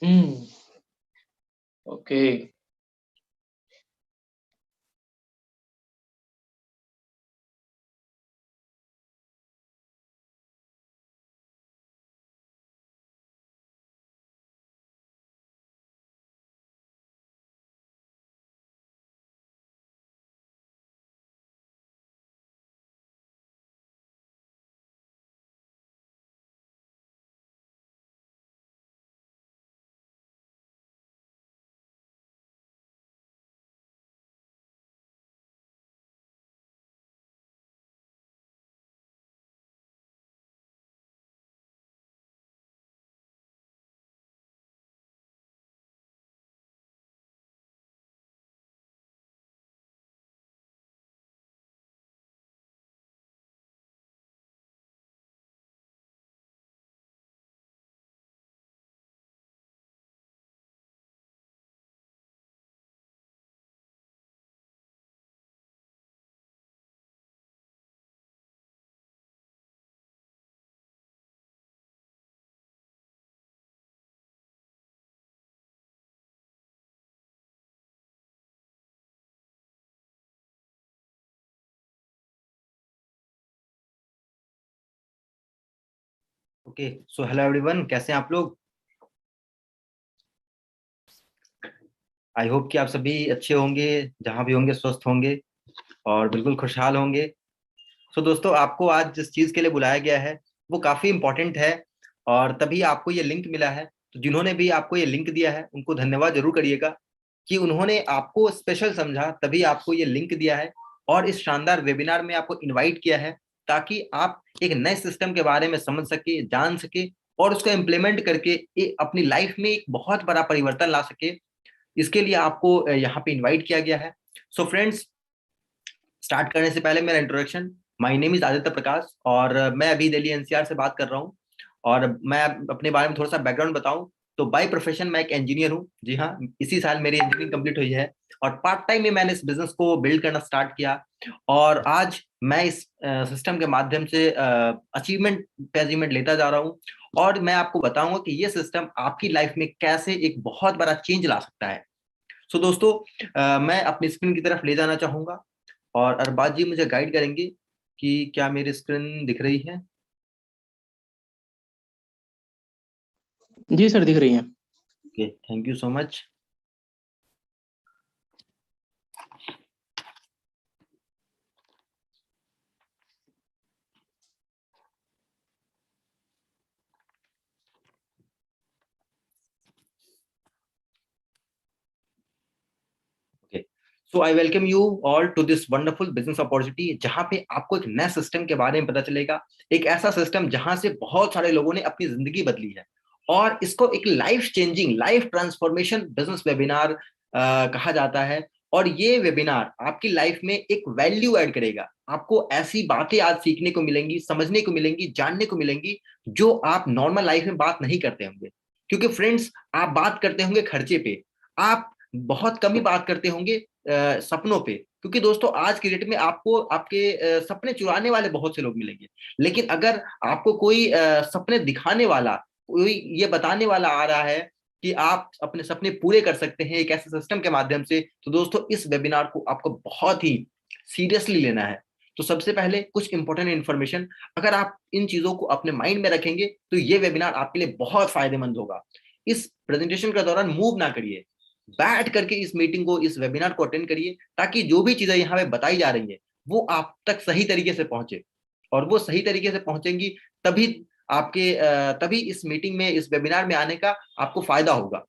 हुँ, okay. Okay, so hello everyone, कैसे हैं आप लोग। आई होप कि आप सभी अच्छे होंगे, जहां भी होंगे स्वस्थ होंगे और बिल्कुल खुशहाल होंगे। सो दोस्तों, आपको आज जिस चीज के लिए बुलाया गया है वो काफी इंपॉर्टेंट है और तभी आपको ये लिंक मिला है। तो जिन्होंने भी आपको ये लिंक दिया है उनको धन्यवाद जरूर करिएगा कि उन्होंने आपको स्पेशल समझा, तभी आपको ये लिंक दिया है और इस शानदार वेबिनार में आपको इनवाइट किया है, ताकि आप एक नए सिस्टम के बारे में समझ सके, जान सके और उसको इम्प्लीमेंट करके अपनी लाइफ में एक बहुत बड़ा परिवर्तन ला सके। इसके लिए आपको यहाँ पे इनवाइट किया गया है। सो फ्रेंड्स, स्टार्ट करने से पहले मेरा introduction. My name is Aditya Prakash और मैं अभी दिल्ली एनसीआर से बात कर रहा हूँ। और मैं अपने बारे में थोड़ा सा बैकग्राउंड बताऊं तो बाय प्रोफेशन मैं एक इंजीनियर हूँ। जी हाँ, इसी साल मेरी इंजीनियरिंग कंप्लीट हुई है और पार्ट टाइम में मैंने इस बिजनेस को बिल्ड करना स्टार्ट किया। और आज मैं इस सिस्टम के माध्यम से अचीवमेंट पे अचीवमेंट लेता जा रहा हूँ। और मैं आपको बताऊंगा कि ये सिस्टम आपकी लाइफ में कैसे एक बहुत बड़ा चेंज ला सकता है। सो दोस्तों, मैं अपनी स्क्रीन की तरफ ले जाना चाहूंगा और अरबाज जी मुझे गाइड करेंगे कि क्या मेरी स्क्रीन दिख रही है। जी सर, दिख रही हैं। Okay, thank you so much. Okay, so I welcome you all to this wonderful business opportunity, जहां पे आपको एक नए सिस्टम के बारे में पता चलेगा। एक ऐसा सिस्टम जहां से बहुत सारे लोगों ने अपनी जिंदगी बदली है और इसको एक life changing, life transformation business webinar कहा जाता है। और ये वेबिनार आपकी लाइफ में एक वैल्यू ऐड करेगा। आपको ऐसी बातें आज सीखने को मिलेंगी, समझने को मिलेंगी, जानने को मिलेंगी जो आप नॉर्मल लाइफ में बात नहीं करते होंगे। क्योंकि फ्रेंड्स, आप बात करते होंगे खर्चे पे, आप बहुत कम ही बात करते होंगे सपनों पे। क्योंकि दोस्तों, आज की डेट में आपको आपके सपने चुराने वाले बहुत से लोग मिलेंगे। लेकिन अगर आपको कोई सपने दिखाने वाला, कोई ये बताने वाला आ रहा है कि आप अपने सपने पूरे कर सकते हैं एक ऐसे सिस्टम के माध्यम से, तो दोस्तों इस वेबिनार को आपको बहुत ही सीरियसली लेना है। तो सबसे पहले कुछ इंपॉर्टेंट इन्फॉर्मेशन, अगर आप इन चीजों को अपने माइंड में रखेंगे तो ये वेबिनार आपके लिए बहुत फायदेमंद होगा। इस प्रेजेंटेशन के दौरान मूव ना करिए, बैठ करके इस मीटिंग को, इस वेबिनार को अटेंड करिए, ताकि जो भी चीजें यहाँ पे बताई जा रही है वो आप तक सही तरीके से पहुंचे। और वो सही तरीके से पहुंचेंगी तभी तभी इस मीटिंग में, इस वेबिनार में आने का आपको फायदा होगा।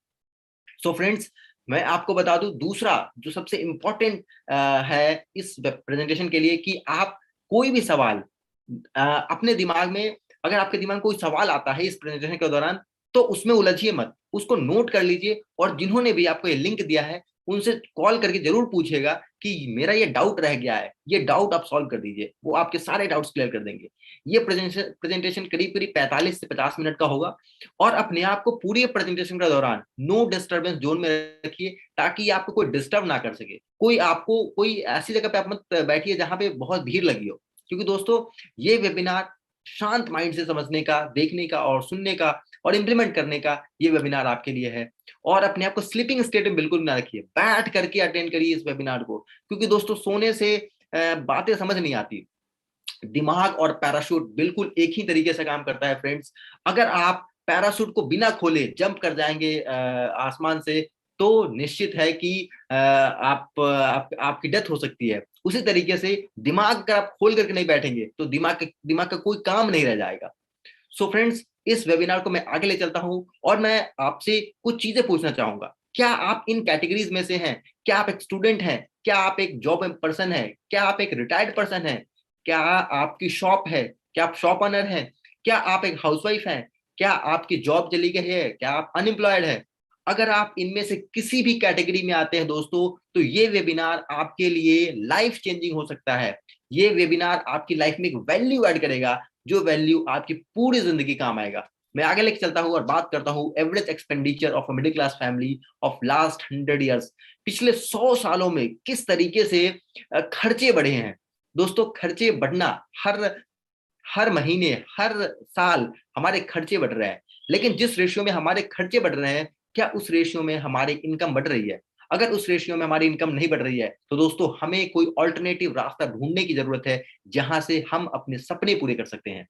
सो फ्रेंड्स, मैं आपको बता दूं दूसरा जो सबसे इंपॉर्टेंट है इस प्रेजेंटेशन के लिए, कि आप कोई भी सवाल अपने दिमाग में, अगर आपके दिमाग में कोई सवाल आता है इस प्रेजेंटेशन के दौरान, तो उसमें उलझिए मत, उसको नोट कर लीजिए। और जिन्होंने भी आपको ये लिंक दिया है उनसे कॉल करके जरूर पूछिएगा कि मेरा ये डाउट रह गया है, ये डाउट आप सॉल्व कर दीजिए, वो आपके सारे डाउट्स क्लियर कर देंगे। ये प्रेजेंटेशन करीब करीब 45 से 50 मिनट का होगा। और अपने आप को पूरी प्रेजेंटेशन के दौरान नो डिस्टरबेंस जोन में रखिए, ताकि आपको कोई डिस्टर्ब ना कर सके। कोई ऐसी जगह पे आप मत बैठिए जहां पे बहुत भीड़ लगी हो। क्योंकि दोस्तों, ये वेबिनार शांत माइंड से समझने का, देखने का और सुनने का और इंप्लीमेंट करने का ये वेबिनार आपके लिए है। और अपने आप को स्लीपिंग स्टेट में बिल्कुल ना रखिए, बैठ करके अटेंड करिए इस वेबिनार को, क्योंकि दोस्तों सोने से बातें समझ नहीं आती। दिमाग और पैराशूट बिल्कुल एक ही तरीके से काम करता है फ्रेंड्स। अगर आप पैराशूट को बिना खोले जंप कर जाएंगे आसमान से, तो निश्चित है कि आपकी डेथ हो सकती है। उसी तरीके से दिमाग अगर आप खोल करके नहीं बैठेंगे तो दिमाग का कोई काम नहीं रह जाएगा। सो फ्रेंड्स, इस वेबिनार को मैं आगे ले चलता हूं और मैं आपसे कुछ चीजें पूछना चाहूंगा। क्या आप इन कैटेगरीज में से हैं? क्या आप एक स्टूडेंट हैं? क्या आप एक जॉब पर्सन है? क्या आप एक रिटायर्ड पर्सन है? क्या आपकी शॉप है? क्या आप शॉप ऑनर हैं? क्या आप एक हाउसवाइफ हैं? क्या आपकी जॉब चली गई है? क्या आप अनएम्प्लॉयड है? अगर आप इनमें से किसी भी कैटेगरी में आते हैं दोस्तों, तो ये वेबिनार आपके लिए लाइफ चेंजिंग हो सकता है। ये वेबिनार आपकी लाइफ में एक वैल्यू ऐड करेगा, जो वैल्यू आपकी पूरी जिंदगी काम आएगा। मैं आगे लेके चलता हूं और बात करता हूं average expenditure of a middle class family of last 100 years. पिछले 100 सालों में किस तरीके से खर्चे बढ़े हैं दोस्तों। खर्चे बढ़ना, हर हर महीने, हर साल हमारे खर्चे बढ़ रहे हैं, लेकिन जिस रेशियो में हमारे खर्चे बढ़ रहे हैं, क्या उस रेशियो में हमारी इनकम बढ़ रही है? अगर उस रेशियो में हमारी इनकम नहीं बढ़ रही है, तो दोस्तों हमें कोई ऑल्टरनेटिव रास्ता ढूंढने की जरूरत है, जहां से हम अपने सपने पूरे कर सकते हैं।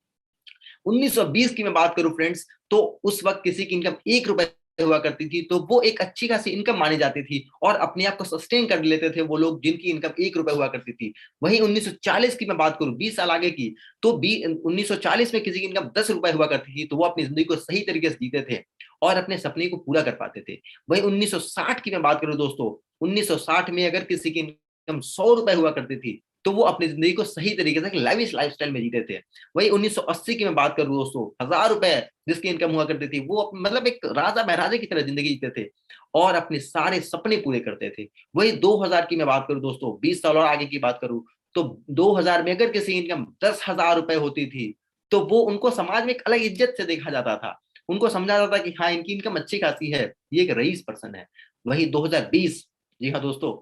1920 की मैं बात करूं फ्रेंड्स, तो उस वक्त किसी की इनकम 1 रुपए हुआ करती थी, तो वो एक अच्छी खासी इनकम मानी जाती थी और अपने आप को सस्टेन कर लेते थे वो लोग जिनकी इनकम 1 रुपए हुआ करती थी। वहीं 1940 की मैं बात करूं, 20 साल आगे की, तो 1940 में किसी की इनकम 10 रुपए हुआ करती थी, तो वो अपनी जिंदगी को सही तरीके से जीते थे और अपने सपने को पूरा कर पाते थे। वहीं 1960 की मैं बात करूं दोस्तों, 1960 में अगर किसी की इनकम 100 रुपए हुआ करती थी, तो वो अपनी जिंदगी को सही तरीके से लाइविश लाइफस्टाइल में जीते थे। वही 1980 की मैं बात करूं दोस्तों, 1000 रुपए जिसकी इनकम हुआ करती थी, वो मतलब एक राजा महाराजा की तरह जिंदगी जीते थे और अपने सारे सपने पूरे करते थे। वही 2000 की मैं बात करूं दोस्तों, 20 साल और आगे की बात करूं, तो 2000 में अगर किसी इनकम 10,000 रुपए होती थी, तो वो उनको समाज में एक अलग इज्जत से देखा जाता था। उनको समझा जाता कि हाँ, इनकी इनकम अच्छी खासी है, ये एक रईस पर्सन है। वही 2020, जी हाँ दोस्तों,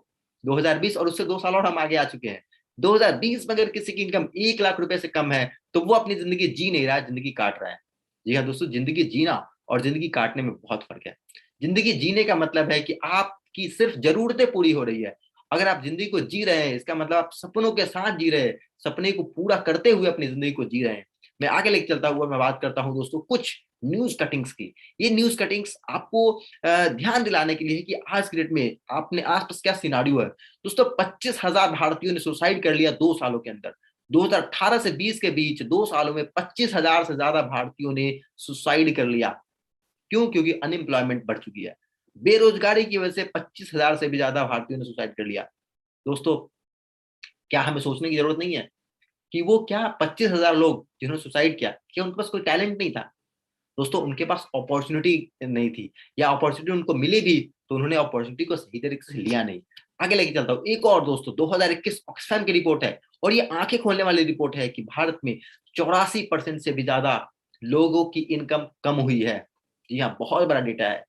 2020 और उससे 2 साल और हम आगे आ चुके हैं। 2020 में अगर किसी की इनकम 1 लाख रुपए से कम है, तो वो अपनी जिंदगी जी नहीं रहा है, जिंदगी काट रहा है। जी हाँ दोस्तों, जिंदगी जीना और जिंदगी काटने में बहुत फर्क है। जिंदगी जीने का मतलब है कि आपकी सिर्फ जरूरतें पूरी हो रही है। अगर आप जिंदगी को जी रहे हैं, इसका मतलब आप सपनों के साथ जी रहे हैं, सपने को पूरा करते हुए अपनी जिंदगी को जी रहे हैं। मैं आगे लेके चलता हुआ मैं बात करता हूं दोस्तों कुछ न्यूज कटिंग्स की। ये न्यूज कटिंग्स आपको ध्यान दिलाने के लिए है कि आज की डेट में आपने आसपास क्या सिनारियो है। दोस्तों 25,000 भारतीयों ने सुसाइड कर लिया 2 सालों के अंदर। 2018 से 20 के बीच 2 सालों में 25,000 से ज्यादा भारतीयों ने सुसाइड कर लिया। क्यों? क्योंकि अनएम्प्लॉयमेंट बढ़ चुकी है। बेरोजगारी की वजह से 25,000 से भी ज्यादा भारतीयों ने सुसाइड कर लिया। दोस्तों, क्या हमें सोचने की जरूरत नहीं है कि वो क्या 25,000 लोग जिन्होंने सुसाइड किया, क्या उनके पास कोई टैलेंट नहीं था? दोस्तों, उनके पास अपॉर्चुनिटी नहीं थी, या अपॉर्चुनिटी उनको मिली भी तो उन्होंने अपॉर्चुनिटी को सही तरीके से लिया नहीं। आगे लेके चलता हूं एक और दोस्तों, 2021 ऑक्सफैम की रिपोर्ट है और ये आंखें खोलने वाली रिपोर्ट है कि भारत में 84% से भी ज्यादा लोगों की इनकम कम हुई है। जी हाँ, बहुत बड़ा डेटा है।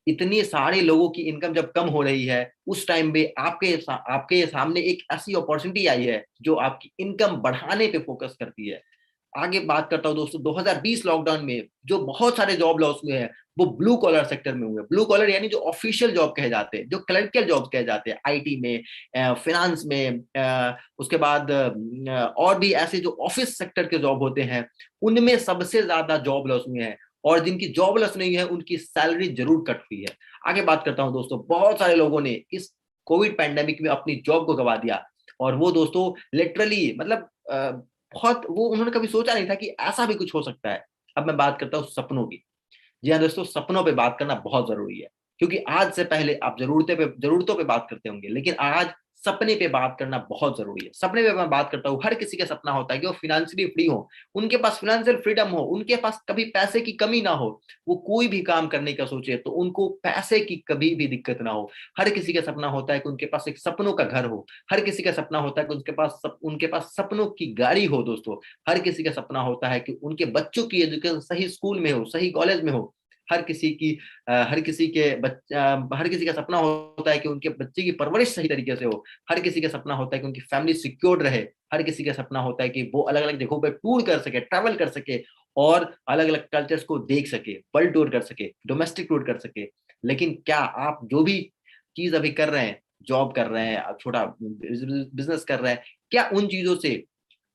इतने सारे लोगों की इनकम जब कम हो रही है, उस टाइम पे आपके सामने एक ऐसी अपॉर्चुनिटी आई है जो आपकी इनकम बढ़ाने पे फोकस करती है। आगे बात करता हूं दोस्तों, 2020 लॉकडाउन में जो बहुत सारे जॉब लॉस हुए हैं, वो ब्लू कॉलर सेक्टर में हुए। ब्लू कॉलर यानी जो ऑफिशियल जॉब कहे जाते हैं, जो क्लर्कियल जॉब कहे जाते हैं, आईटी में, फाइनेंस में, उसके बाद और भी ऐसे जो ऑफिस सेक्टर के जॉब होते हैं, उनमें सबसे ज्यादा जॉब लॉस हुए हैं। और जिनकी जॉब लॉस नहीं है, उनकी सैलरी जरूर कट हुई है। आगे बात करता हूं दोस्तों, बहुत सारे लोगों ने इस कोविड पैंडेमिक में अपनी जॉब को गवा दिया, और वो दोस्तों लिटरली मतलब बहुत, वो उन्होंने कभी सोचा नहीं था कि ऐसा भी कुछ हो सकता है। अब मैं बात करता हूँ सपनों की। जी हाँ दोस्तों, सपनों पे बात करना बहुत जरूरी है, क्योंकि आज से पहले आप जरूरतों पे बात करते होंगे, लेकिन आज सपने पे बात करना बहुत जरूरी है। सपने पे मैं बात करता हूँ, हर किसी का सपना होता है कि वो फिनेंशियली फ्री हो, उनके पास फिनेंशियल फ्रीडम हो, उनके पास कभी पैसे की कमी ना हो। वो कोई भी काम करने का सोचे तो उनको पैसे की कभी भी दिक्कत ना हो। हर किसी का सपना होता है कि उनके पास एक सपनों का घर हो। हर किसी का सपना होता है कि उनके पास सपनों की गाड़ी हो दोस्तों। हर किसी का सपना होता है कि उनके बच्चों की एजुकेशन सही स्कूल में हो, सही कॉलेज में हो। हर किसी की हर किसी का सपना होता है कि उनके बच्चे की परवरिश सही तरीके से हो। हर किसी का सपना होता है कि उनकी फैमिली सिक्योर्ड रहे। हर किसी का सपना होता है कि वो अलग अलग जगहों पर टूर कर सके, ट्रैवल कर सके, और अलग अलग कल्चर्स को देख सके, वर्ल्ड टूर कर सके, डोमेस्टिक टूर कर सके। लेकिन क्या आप जो भी चीज अभी कर रहे हैं, जॉब कर रहे हैं, छोटा बिजनेस कर रहे हैं, क्या उन चीजों से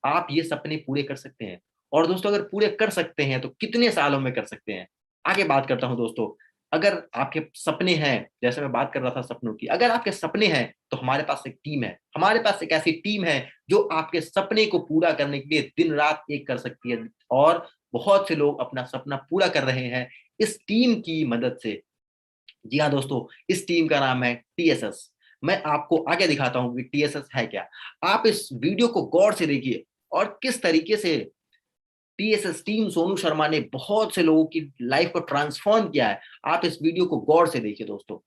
आप ये सपने पूरे कर सकते हैं? और दोस्तों अगर पूरे कर सकते हैं तो कितने सालों में कर सकते हैं? आगे बात करता हूं दोस्तों। अगर आपके सपने हैं, जैसे मैं बात कर रहा था सपनों की, अगर आपके सपने हैं तो हमारे पास एक टीम है, हमारे पास एक ऐसी टीम है जो आपके सपने को पूरा करने के लिए दिन रात एक कर सकती है। और बहुत से लोग अपना सपना पूरा कर रहे हैं इस टीम की मदद से। जी हाँ दोस्तों, इस टीम का नाम है टीएसएस। मैं आपको आगे दिखाता हूं कि टीएसएस है क्या। आप इस वीडियो को गौर से देखिए और किस तरीके से टीएसएस टीम सोनू शर्मा ने बहुत से लोगों की लाइफ को ट्रांसफॉर्म किया है। आप इस वीडियो को गौर से देखिए दोस्तों।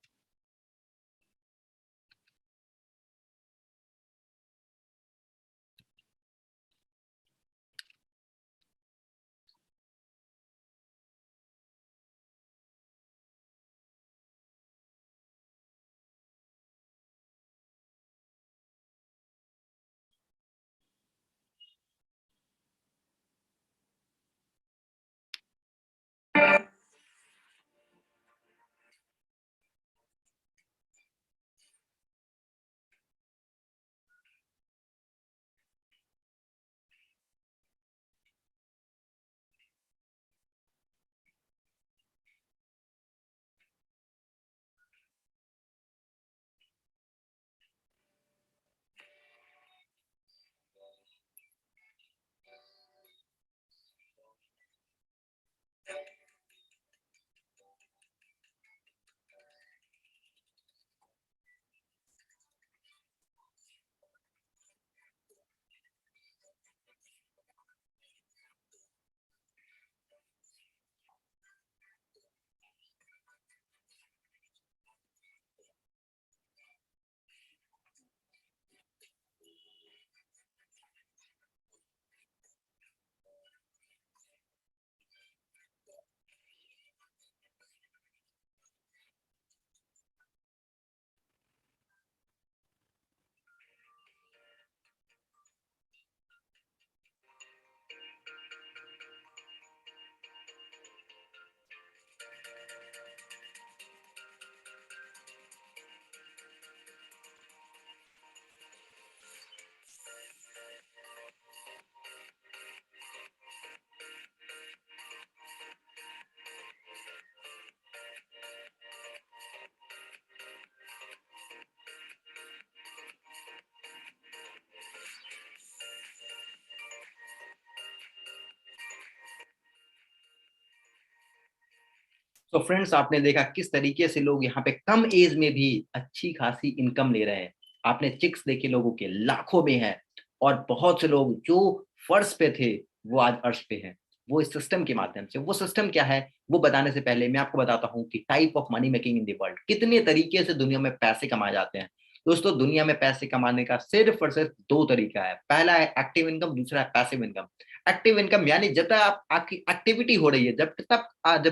तो फ्रेंड्स, आपने देखा किस तरीके से लोग यहाँ पे कम एज में भी अच्छी खासी इनकम ले रहे हैं। आपने चिक्स देखे लोगों के लाखों में है, और बहुत से लोग जो फर्श पे थे वो आज अर्श पे हैं, वो इस सिस्टम के माध्यम से। वो सिस्टम क्या है वो बताने से पहले मैं आपको बताता हूँ कि type of money making in the world, कितने तरीके से दुनिया में पैसे कमाए जाते हैं। दोस्तों दुनिया में पैसे कमाने का सिर्फ और सिर्फ दो तरीका है। पहला है एक्टिव इनकम, दूसरा है पैसिव इनकम। एक्टिव इनकम यानी जब तक आपकी एक्टिविटी हो रही है, जब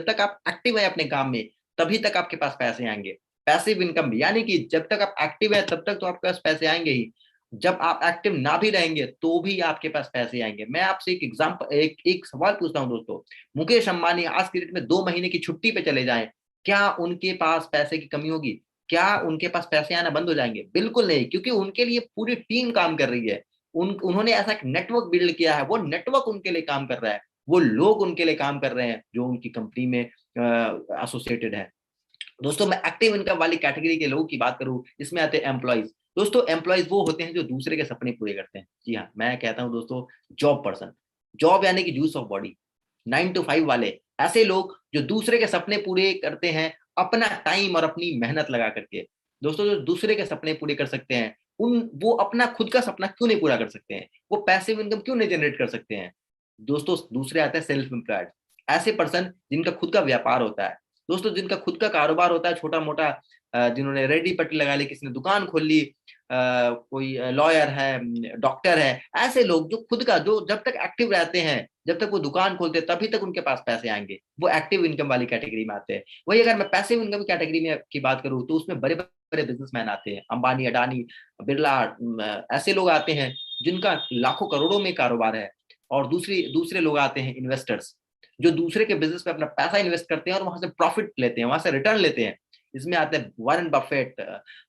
तक आप एक्टिव है अपने काम में, तभी तक आपके पास पैसे आएंगे। पैसिव इनकम यानी कि जब तक आप एक्टिव है तब तक तो आपके पास पैसे आएंगे ही, जब आप एक्टिव ना भी रहेंगे तो भी आपके पास पैसे आएंगे। मैं आपसे एक एग्जांपल एक सवाल पूछता हूं दोस्तों। मुकेश अंबानी आज की डेट में 2 महीने की छुट्टी पे चले जाएं, क्या उनके पास पैसे की कमी होगी? क्या उनके पास पैसे आना बंद हो जाएंगे? बिल्कुल नहीं, क्योंकि उनके लिए पूरी टीम काम कर रही है। उन्होंने ऐसा एक नेटवर्क बिल्ड किया है, वो नेटवर्क उनके लिए काम कर रहा है, वो लोग उनके लिए काम कर रहे हैं जो उनकी कंपनी में एसोसिएटेड है। दोस्तों मैं एक्टिव इनकम वाली कैटेगरी के लोगों की बात करूं, इसमें आते हैं एम्प्लॉइज। दोस्तों एम्प्लॉइज वो होते हैं जो दूसरे के सपने पूरे करते हैं। जी हाँ, मैं कहता हूं दोस्तों जॉब पर्सन। जॉब यानी कि यूज ऑफ बॉडी, 9 to 5 वाले, ऐसे लोग जो दूसरे के सपने पूरे करते हैं अपना टाइम और अपनी मेहनत लगा करके। दोस्तों जो दूसरे के सपने पूरे कर सकते हैं, वो अपना खुद का सपना क्यों नहीं पूरा कर सकते हैं? वो पैसिव इनकम क्यों नहीं जनरेट कर सकते हैं? दोस्तों दूसरे आते हैं सेल्फ एम्प्लॉयड, ऐसे पर्सन जिनका खुद का व्यापार होता है। दोस्तों जिनका खुद का कारोबार होता है छोटा मोटा, जिन्होंने रेडी पट्टी लगा ली, किसी ने दुकान खोल ली, कोई लॉयर है, डॉक्टर है, ऐसे लोग जो खुद का, जो जब तक एक्टिव रहते हैं, जब तक वो दुकान खोलते हैं तभी तक उनके पास पैसे आएंगे, वो एक्टिव इनकम वाली कैटेगरी में आते हैं। वही अगर मैं पैसिव इनकम कैटेगरी में की बात करूँ तो उसमें बड़े बड़े बिजनेसमैन आते हैं, अंबानी, अडानी, बिरला, ऐसे लोग आते हैं जिनका लाखों करोड़ों में कारोबार है। और दूसरे लोग आते हैं इन्वेस्टर्स, जो दूसरे के बिजनेस में अपना पैसा इन्वेस्ट करते हैं और वहां से प्रॉफिट लेते हैं, वहां से रिटर्न लेते हैं। इसमें आते हैं वॉरेन बफेट,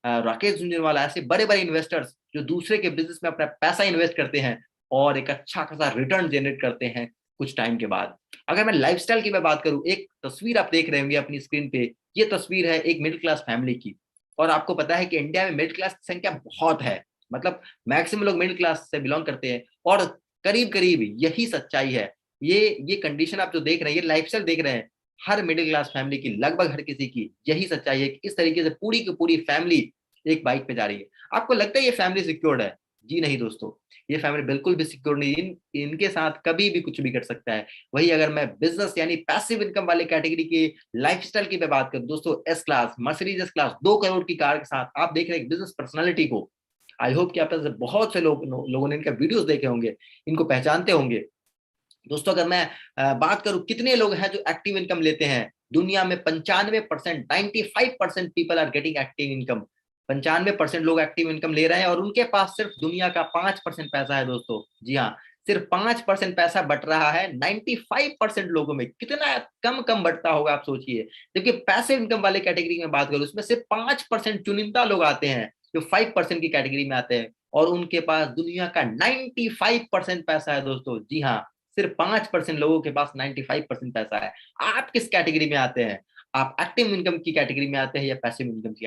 राकेश झुनझुनवाला, ऐसे बड़े बड़े इन्वेस्टर्स जो दूसरे के बिजनेस में अपना पैसा इन्वेस्ट करते हैं और एक अच्छा खासा रिटर्न जनरेट करते हैं कुछ टाइम के बाद। अगर मैं लाइफस्टाइल की मैं बात करूं, एक तस्वीर आप देख रहे होंगे अपनी स्क्रीन पे, ये तस्वीर है एक मिडिल क्लास फैमिली की। और आपको पता है कि इंडिया में मिडिल क्लास की संख्या बहुत है, मतलब मैक्सिमम लोग मिडिल क्लास से बिलोंग करते हैं, और करीब करीब यही सच्चाई है। ये कंडीशन आप जो देख रहे हैं, ये लाइफस्टाइल देख रहे हैं, हर मिडिल क्लास फैमिली की, लगभग हर किसी की यही सच्चाई है कि इस तरीके से पूरी की पूरी फैमिली एक बाइक पे जा रही है। आपको लगता है ये फैमिली सिक्योर्ड है? जी नहीं दोस्तों, ये फैमिली बिल्कुल भी सिक्योर नहीं। इनके साथ कभी भी कुछ भी कर सकता है। वही अगर मैं बिजनेस यानी पैसिव इनकम वाले कैटेगरी की लाइफस्टाइल की मैं बात करूं दोस्तों, S class, Mercedes S class, 2 crore की कार के साथ आप देख रहे हैं बिजनेस पर्सनालिटी को। आई होप कि आप में से बहुत से लोगों ने इनका वीडियोस देखे होंगे, इनको पहचानते होंगे। दोस्तों अगर मैं बात करूं कितने लोग हैं जो एक्टिव इनकम लेते हैं दुनिया में, 95%, 95% people are getting active income. 95% लोग एक्टिव इनकम ले रहे हैं और उनके पास सिर्फ दुनिया का 5% पैसा है दोस्तों। जी हाँ, सिर्फ 5% पैसा बट रहा है 95% लोगों में। कितना कम कम बटता होगा आप सोचिए। जबकि पैसिव इनकम वाले कैटेगरी में बात करूं, उसमें सिर्फ 5% चुनिंदा लोग आते हैं जो 5% की कैटेगरी में आते हैं, और उनके पास दुनिया का 95% पैसा है दोस्तों। जी हाँ, सिर्फ 5% लोगों के पास 95% पैसा है। आप किस कैटेगरी में आते हैं? आप एक्टिव इनकम की कैटेगरी में आते हैं या पैसिव इनकम की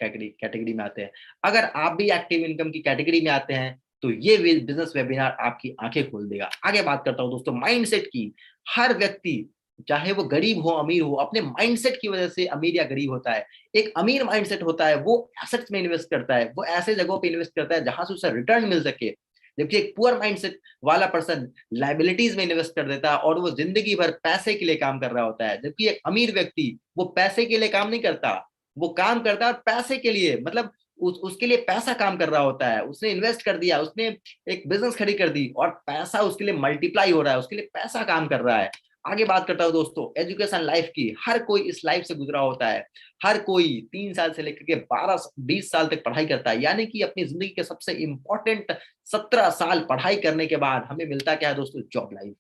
कैटेगरी में आते हैं? अगर आप भी एक्टिव इनकम की कैटेगरी में आते हैं तो ये बिजनेस वेबिनार आपकी आंखें खोल देगा। आगे बात करता हूं दोस्तों माइंडसेट की। हर व्यक्ति, चाहे वो गरीब हो अमीर हो, अपने माइंडसेट की वजह से अमीर या गरीब होता है। एक अमीर माइंडसेट होता है वो एसेट्स में इन्वेस्ट करता है, वो ऐसे जगहों पे इन्वेस्ट करता है जहां से उसे रिटर्न मिल सके। जबकि एक पुअर माइंडसेट वाला पर्सन लाइबिलिटीज में इन्वेस्ट कर देता है और वो जिंदगी भर पैसे के लिए काम कर रहा होता है। जबकि एक अमीर व्यक्ति वो पैसे के लिए काम नहीं करता, वो काम करता है पैसे के लिए, मतलब उसके लिए पैसा काम कर रहा होता है। उसने इन्वेस्ट कर दिया, उसने एक बिजनेस खड़ी कर दी और पैसा उसके लिए मल्टीप्लाई हो रहा है, उसके लिए पैसा काम कर रहा है। आगे बात करता हूं दोस्तों एजुकेशन लाइफ की। हर कोई इस लाइफ से गुजरा होता है। हर कोई 3 साल से लेकर के 12-20 साल तक पढ़ाई करता है, यानी कि अपनी जिंदगी के सबसे इंपॉर्टेंट 17 साल पढ़ाई करने के बाद हमें मिलता क्या है दोस्तों? Job life.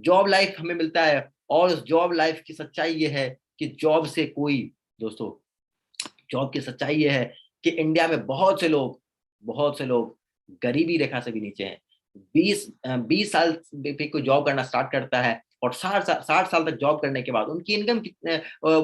जॉब लाइफ हमें मिलता है, और उस जॉब लाइफ की सच्चाई ये है कि जॉब से कोई, दोस्तों जॉब की सच्चाई ये है कि इंडिया में बहुत से लोग गरीबी रेखा से भी नीचे हैं। 20 साल पे कोई जॉब करना स्टार्ट करता है और 60 साल तक जॉब करने के बाद उनकी इनकम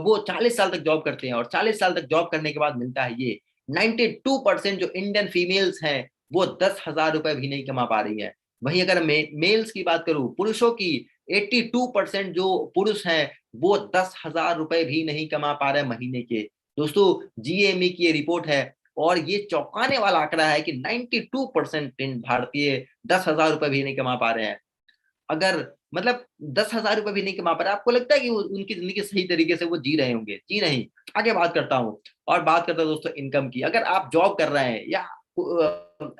वो 40 साल तक जॉब करते हैं, और 40 साल तक जॉब करने के बाद मिलता है ये 92% जो इंडियन फीमेल्स हैं वो 10,000 रुपए भी नहीं कमा पा रही है। वहीं अगर मेल्स की बात करूं, पुरुषों की, 82% जो पुरुष हैं वो 10,000 रुपए भी नहीं कमा पा रहे महीने के। दोस्तों जीएमई की ये रिपोर्ट है और ये चौंकाने वाला आंकड़ा है कि 92% भारतीय 10,000 रुपए भी नहीं कमा पा रहे हैं। अगर मतलब 10,000 रुपए भी नहीं कमा पा रहे, आपको लगता है कि उनकी जिंदगी सही तरीके से वो जी रहे होंगे? जी नहीं। आगे बात करता हूं, और बात करता हूं दोस्तों इनकम की। अगर आप जॉब कर रहे हैं या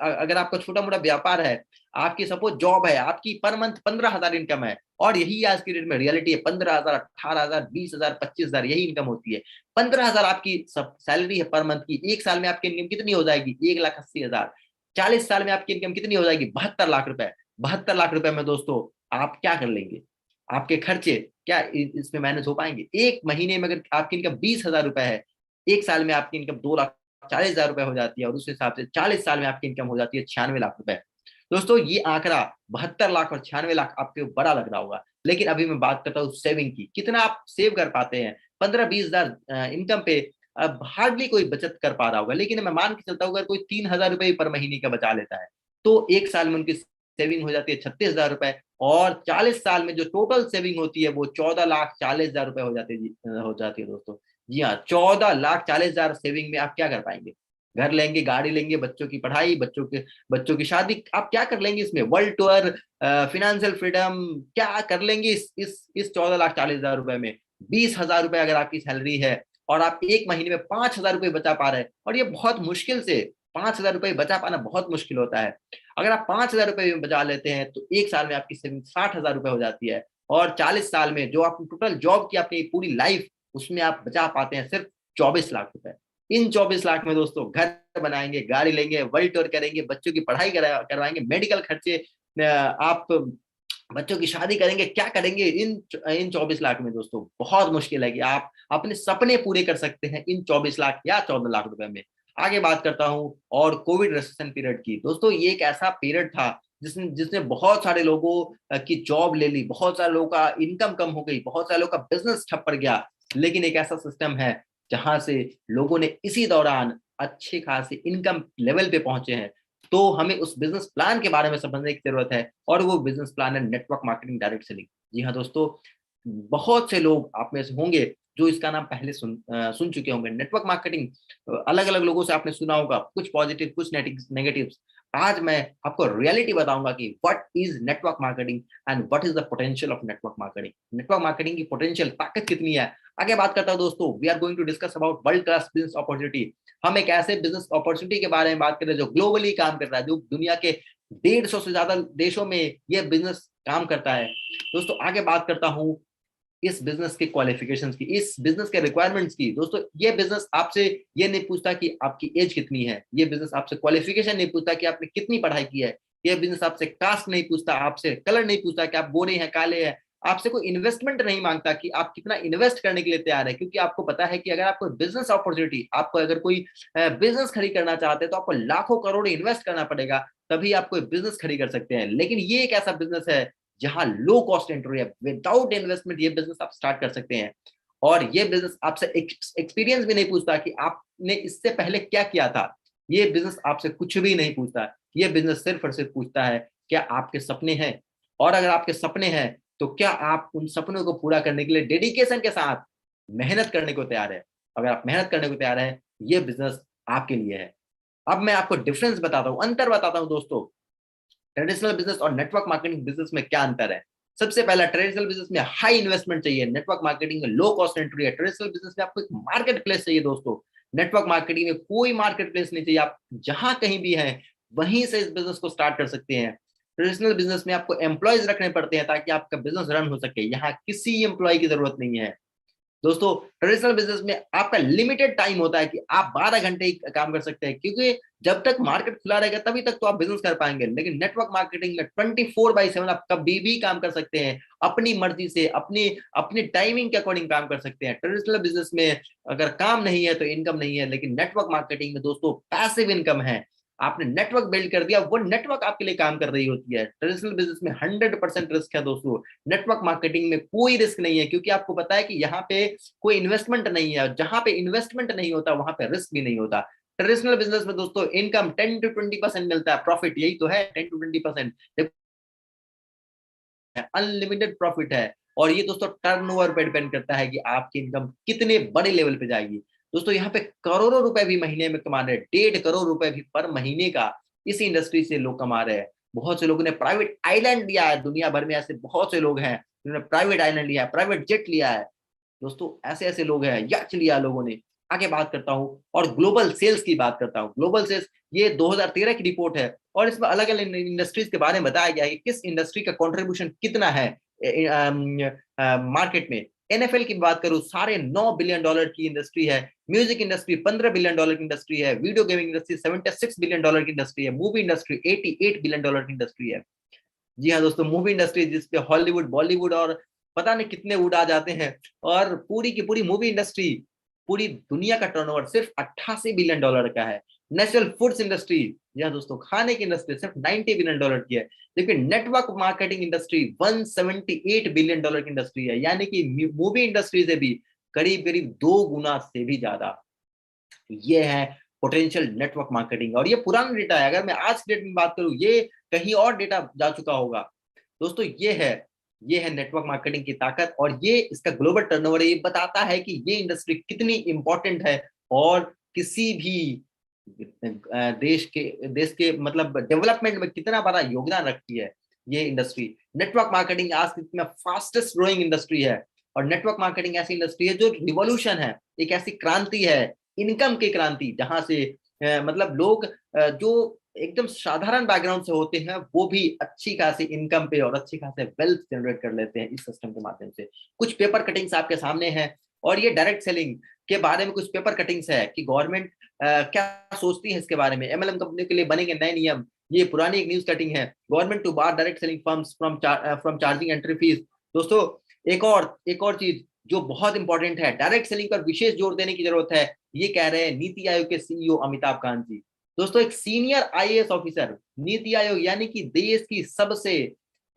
अगर आपका छोटा मोटा व्यापार है, आपकी सपोज जॉब है, आपकी पर मंथ 15,000 इनकम है, और यही आज की डेट में रियलिटी है। 15,000, 18,000, 20,000, 25,000 यही इनकम होती है। 15,000 आपकी सैलरी है पर मंथ की। एक साल में आपकी इनकम कितनी हो जाएगी? 1,80,000। 40 साल में आपकी इनकम कितनी हो जाएगी? 72 लाख रुपए। 72 लाख रुपए में दोस्तों आप क्या कर लेंगे? आपके खर्चे क्या इसमें मैनेज हो पाएंगे? एक महीने में अगर आपकी इनकम 20,000 रुपए है, एक साल में आपकी इनकम 2,40,000 रुपए हो जाती है, और उस हिसाब से 40 साल में आपकी इनकम हो जाती है 96 लाख रुपए। दोस्तों ये आंकड़ा 72 लाख और 96 लाख आपको बड़ा लग रहा होगा, लेकिन अभी मैं बात करता हूँ सेविंग की। कितना आप सेव कर पाते हैं? 15-20 हजार इनकम पे अब हार्डली कोई बचत कर पा रहा होगा, लेकिन मैं मान के चलता हूँ अगर कोई 3,000 रुपए पर महीने का बचा लेता है तो एक साल में उनकी सेविंग हो जाती है 36,000 रुपए, और 40 साल में जो टोटल सेविंग होती है वो 14,40,000 रुपए हो जाती है दोस्तों। जी हाँ, 14,40,000 सेविंग में आप क्या कर पाएंगे? घर लेंगे, गाड़ी लेंगे, बच्चों की पढ़ाई, बच्चों की शादी, आप क्या कर लेंगे इसमें? वर्ल्ड टूर, फिनेंशियल फ्रीडम, क्या कर लेंगे इस 14,40,000 रुपए में? 20,000 रुपए अगर आपकी सैलरी है और आप एक महीने में 5,000 रुपए बचा पा रहे हैं, और ये बहुत मुश्किल से 5,000 रुपए बचा पाना बहुत मुश्किल होता है। अगर आप 5,000 रुपए बचा लेते हैं तो एक साल में आपकी सेविंग 60,000 रुपए हो जाती है, और 40 साल में जो आप टोटल जॉब की अपनी पूरी लाइफ, उसमें आप बचा पाते हैं सिर्फ 24 लाख रुपए। इन 24 लाख में दोस्तों घर बनाएंगे, गाड़ी लेंगे, वर्ल्ड टूर करेंगे, बच्चों की पढ़ाई करवाएंगे, मेडिकल खर्चे आप बच्चों की शादी करेंगे, क्या करेंगे इन 24 लाख में? दोस्तों बहुत मुश्किल है कि आप अपने सपने पूरे कर सकते हैं इन 24 लाख या 14 लाख रुपए में। आगे बात करता हूं और कोविड रेसेशन पीरियड की। दोस्तों ये एक ऐसा पीरियड था जिसने जिसने बहुत सारे लोगों की जॉब ले ली, बहुत सारे लोगों का इनकम कम हो गई, बहुत सारे लोगों का बिजनेस ठप पड़ गया। लेकिन एक ऐसा सिस्टम है जहां से लोगों ने इसी दौरान अच्छे खासे इनकम लेवल पे पहुंचे हैं। तो हमें उस बिजनेस प्लान के बारे में समझने की जरूरत है, और वो बिजनेस प्लान है नेटवर्क मार्केटिंग डायरेक्ट सेलिंग। जी हाँ दोस्तों, बहुत से लोग आप में से होंगे जो इसका नाम पहले सुन चुके होंगे। नेटवर्क मार्केटिंग अलग अलग लोगों से आपने सुना होगा, कुछ पॉजिटिव कुछ नेगेटिव्स। आज मैं आपको रियलिटी बताऊंगा कि what is network marketing and what is the potential of network marketing. Network marketing की पोटेंशियल ताकत कितनी है, आगे बात करता हूं दोस्तों। We are going to discuss about world class business opportunity. हम एक ऐसे बिजनेस अपॉर्चुनिटी के बारे में बात कर रहे हैं जो ग्लोबली काम कर रहा है, जो दुनिया के 150 से ज्यादा देशों में यह बिजनेस काम करता है। दोस्तों आगे बात करता हूं इस बिजनेस के क्वालिफिकेशंस की, इस बिजनेस के रिक्वायरमेंट्स की। दोस्तों ये बिजनेस आपसे ये नहीं पूछता कि आपकी एज कितनी है, ये बिजनेस आपसे क्वालिफिकेशन नहीं पूछता कि आपने कितनी पढ़ाई की है, ये बिजनेस आपसे कास्ट नहीं पूछता, आपसे कलर नहीं पूछता कि आप गोरे हैं काले हैं, आपसे कोई इन्वेस्टमेंट नहीं मांगता कि आप कितना इन्वेस्ट करने के लिए तैयार है। क्योंकि आपको पता है कि अगर आपको बिजनेस अपॉर्चुनिटी, आपको अगर कोई बिजनेस खड़ी करना चाहते हैं तो आपको लाखों करोड़ इन्वेस्ट करना पड़ेगा, तभी आप कोई बिजनेस खड़ी कर सकते हैं। लेकिन ये एक ऐसा बिजनेस है जहां लो कॉस्ट एंट्री है, विदाउट इन्वेस्टमेंट ये बिजनेस आप स्टार्ट कर सकते हैं। और ये बिजनेस आपसे एक्सपीरियंस भी नहीं पूछता कि आपने इससे पहले क्या किया था, ये बिजनेस आपसे कुछ भी नहीं पूछता। ये बिजनेस सिर्फ और सिर्फ पूछता है क्या आपके सपने हैं, और अगर आपके सपने हैं तो क्या आप उन सपनों को पूरा करने के लिए डेडिकेशन के साथ मेहनत करने को तैयार है। अगर आप मेहनत करने को तैयार है, ये बिजनेस आपके लिए है। अब मैं आपको डिफरेंस बताता हूं, अंतर बताता हूं दोस्तों, ट्रेडिशनल बिजनेस और नेटवर्क मार्केटिंग बिजनेस में क्या अंतर है। सबसे पहला, ट्रेडिशनल बिजनेस में हाई इन्वेस्टमेंट चाहिए, नेटवर्क मार्केटिंग में लो कॉस्ट एंट्री है। ट्रेडिशनल बिजनेस में आपको एक मार्केट प्लेस चाहिए दोस्तों, नेटवर्क मार्केटिंग में कोई मार्केट प्लेस नहीं चाहिए। आप जहां कहीं भी हैं वहीं से इस बिजनेस को स्टार्ट कर सकते हैं। ट्रेडिशनल बिजनेस में आपको एम्प्लॉयज रखने पड़ते हैं ताकि आपका बिजनेस रन हो सके, यहाँ किसी एम्प्लॉय की जरूरत नहीं है। दोस्तों ट्रेडिशनल बिजनेस में आपका लिमिटेड टाइम होता है कि आप 12 घंटे ही काम कर सकते हैं, क्योंकि जब तक मार्केट खुला रहेगा तभी तक तो आप बिजनेस कर पाएंगे। लेकिन नेटवर्क मार्केटिंग में 24/7 आप कभी भी काम कर सकते हैं, अपनी मर्जी से, अपनी अपनी टाइमिंग के अकॉर्डिंग काम कर सकते हैं। ट्रेडिशनल बिजनेस में अगर काम नहीं है तो इनकम नहीं है, लेकिन नेटवर्क मार्केटिंग में दोस्तों पैसिव इनकम है। आपने नेटवर्क बिल्ड कर दिया, वो नेटवर्क आपके लिए काम कर रही होती है। ट्रेडिशनल बिजनेस में 100% रिस्क है दोस्तों, नेटवर्क मार्केटिंग में कोई रिस्क नहीं है, क्योंकि आपको पता है कि यहाँ पे कोई इन्वेस्टमेंट नहीं है। जहां पे इन्वेस्टमेंट नहीं होता वहां पे रिस्क भी नहीं होता। ट्रेडिशनल बिजनेस में दोस्तों इनकम 10 to 20% मिलता है, प्रॉफिट यही तो है 10 to 20%, अनलिमिटेड प्रॉफिट है। और ये दोस्तों टर्नओवर पे डिपेंड करता है कि आपकी इनकम कितने बड़े लेवल पे जाएगी। दोस्तों यहाँ पे करोड़ों रुपए भी महीने में कमा रहे हैं, 1.5 करोड़ रुपए भी पर महीने का इसी इंडस्ट्री से लोग कमा रहे हैं। बहुत से लोगों ने प्राइवेट आइलैंड लिया है, दुनिया भर में ऐसे बहुत से लोग हैं जिन्होंने प्राइवेट आइलैंड लिया है, प्राइवेट जेट लिया है। दोस्तों ऐसे ऐसे लोग हैं, याच लिया लोगों ने। आगे बात करता हूं और ग्लोबल सेल्स की बात करता हूं। ग्लोबल सेल्स ये 2013 की रिपोर्ट है, और इसमें अलग अलग इंडस्ट्रीज के बारे में बताया गया है कि किस इंडस्ट्री का कंट्रीब्यूशन कितना है मार्केट में। एनएफएल की बात करूं, सारे $9 बिलियन की इंडस्ट्री है। म्यूजिक इंडस्ट्री $15 बिलियन की इंडस्ट्री है। वीडियो गेमिंग इंडस्ट्री $76 बिलियन की इंडस्ट्री है। मूवी इंडस्ट्री $88 बिलियन की इंडस्ट्री है। जी हाँ दोस्तों, मूवी इंडस्ट्री जिसपे हॉलीवुड बॉलीवुड और पता नहीं कितने वुड आ जाते हैं, और पूरी की पूरी मूवी इंडस्ट्री, पूरी दुनिया का टर्नओवर सिर्फ $88 बिलियन का है। नेशनल फूड्स इंडस्ट्री, जी हाँ दोस्तों, खाने की इंडस्ट्री सिर्फ $90 बिलियन की है। लेकिन नेटवर्क मार्केटिंग इंडस्ट्री $178 बिलियन की इंडस्ट्री है, यानी कि मूवी इंडस्ट्री से भी करीब करीब 2 गुना से भी ज्यादा। ये है पोटेंशियल नेटवर्क मार्केटिंग, और ये पुराना डेटा है। अगर मैं आज की डेट में बात करूं, ये कहीं और डेटा जा चुका होगा। दोस्तों ये है नेटवर्क मार्केटिंग की ताकत, और ये इसका ग्लोबल टर्नओवर ये बताता है कि ये इंडस्ट्री कितनी इंपॉर्टेंट है, और किसी भी देश के मतलब डेवलपमेंट में कितना बड़ा योगदान रखती है ये इंडस्ट्री। नेटवर्क मार्केटिंग आज की फास्टेस्ट ग्रोइंग इंडस्ट्री है, और नेटवर्क मार्केटिंग ऐसी इंडस्ट्री है जो रिवॉल्यूशन है, एक ऐसी क्रांति है, इनकम की क्रांति, जहां से मतलब लोग जो एकदम साधारण बैकग्राउंड से होते हैं वो भी अच्छी खासी इनकम पे और अच्छी खासे वेल्थ जनरेट कर लेते हैं इस सिस्टम के माध्यम से। कुछ पेपर कटिंग्स आपके सामने हैं, और ये डायरेक्ट सेलिंग के बारे में कुछ पेपर कटिंग्स है कि गवर्नमेंट क्या सोचती है इसके बारे में। एमएलएम कंपनी के लिए बनेंगे नए नियम, ये पुरानी एक न्यूज कटिंग है। Government to bar direct selling firms from charging entry fees. दोस्तों एक और चीज जो बहुत इंपॉर्टेंट है, डायरेक्ट सेलिंग पर विशेष जोर देने की जरूरत है, ये कह रहे हैं नीति आयोग के सीईओ अमिताभ कांत जी। दोस्तों एक senior IAS officer, NITI Aayog यानी कि देश की सबसे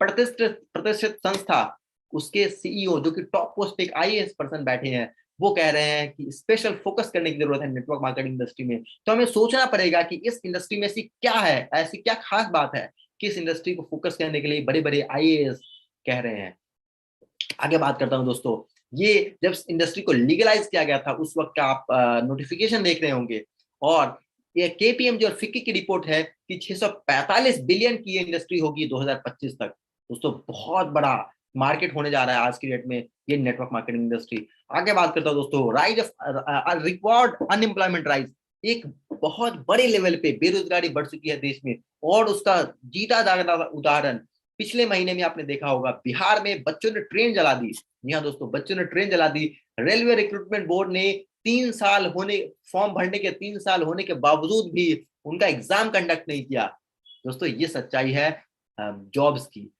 प्रतिष्ठित संस्था, उसके सीईओ जो कि टॉप पोस्ट पे एक आईएएस पर्सन बैठे हैं, वो कह रहे हैं कि स्पेशल फोकस करने की जरूरत है नेटवर्क मार्केटिंग इंडस्ट्री में। तो हमें सोचना पड़ेगा कि इस इंडस्ट्री में ऐसी क्या है, ऐसी क्या खास बात है कि इस इंडस्ट्री को फोकस करने के लिए बड़े बड़े आईएएस कह रहे हैं। आगे बात करता हूं दोस्तों, ये जब इंडस्ट्री को लीगलाइज किया गया था उस वक्त का आप नोटिफिकेशन देख रहे होंगे, और ये केपीएमजी और फिक्की की रिपोर्ट है कि 645 बिलियन की ये इंडस्ट्री होगी 2025 तक। दोस्तों बहुत बड़ा मार्केट होने जा रहा है आज की डेट में ये नेटवर्क मार्केटिंग इंडस्ट्री। आगे बात करता हूं दोस्तों, rise of record unemployment rise, एक बहुत बड़े लेवल पे बेरोजगारी बढ़ चुकी है देश में, और उसका जीता जागता उदाहरण पिछले महीने में आपने देखा होगा, बिहार में बच्चों ने ट्रेन जला दी। जी हाँ दोस्तों, बच्चों ने ट्रेन जला दी। रेलवे रिक्रूटमेंट बोर्ड ने 3 साल होने, फॉर्म भरने के 3 साल होने के बावजूद भी उनका एग्जाम कंडक्ट नहीं किया। दोस्तों ये सच्चाई है जॉब्स की।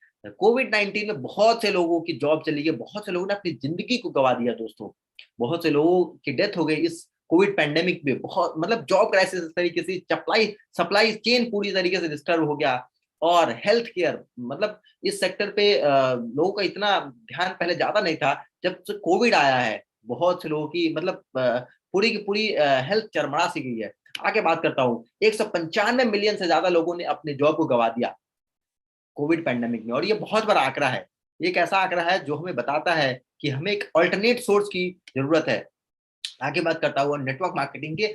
कोविड-19 में बहुत से लोगों की जॉब चली गई, बहुत से लोगों ने अपनी जिंदगी को गवा दिया दोस्तों, बहुत से लोगों की डेथ हो गई इस कोविड पैंडेमिक में। बहुत मतलब जॉब क्राइसिस इस तरीके से, सप्लाई चेन पूरी तरीके से डिस्टर्ब हो गया। और हेल्थ केयर, मतलब इस सेक्टर पे लोगों का इतना ध्यान पहले ज्यादा नहीं था, जब से कोविड आया है बहुत से लोगों की मतलब पूरी की पूरी हेल्थ चरमरा सी गई है। आगे बात करता हूँ, 195 मिलियन से ज्यादा लोगों ने अपने जॉब को गवा दिया कोविड पैंडेमिक में, और ये बहुत बड़ा आंकड़ा है। एक ऐसा आंकड़ा है जो हमें बताता है कि हमें एक अल्टरनेट सोर्स की जरूरत है। आगे बात करता हूँ नेटवर्क मार्केटिंग के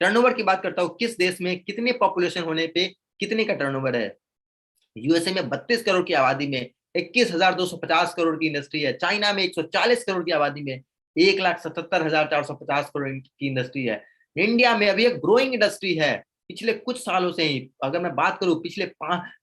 टर्नओवर की बात करता हूँ, किस देश में कितने पॉपुलेशन होने पे कितने का टर्नओवर है। यूएसए में 32 करोड़ की आबादी में 21,250 करोड़ की इंडस्ट्री है। चाइना में 140 करोड़ की आबादी में 1,77,450 करोड़ की इंडस्ट्री है। इंडिया में अभी एक ग्रोइंग इंडस्ट्री है। पिछले कुछ सालों से ही अगर मैं बात करूं, पिछले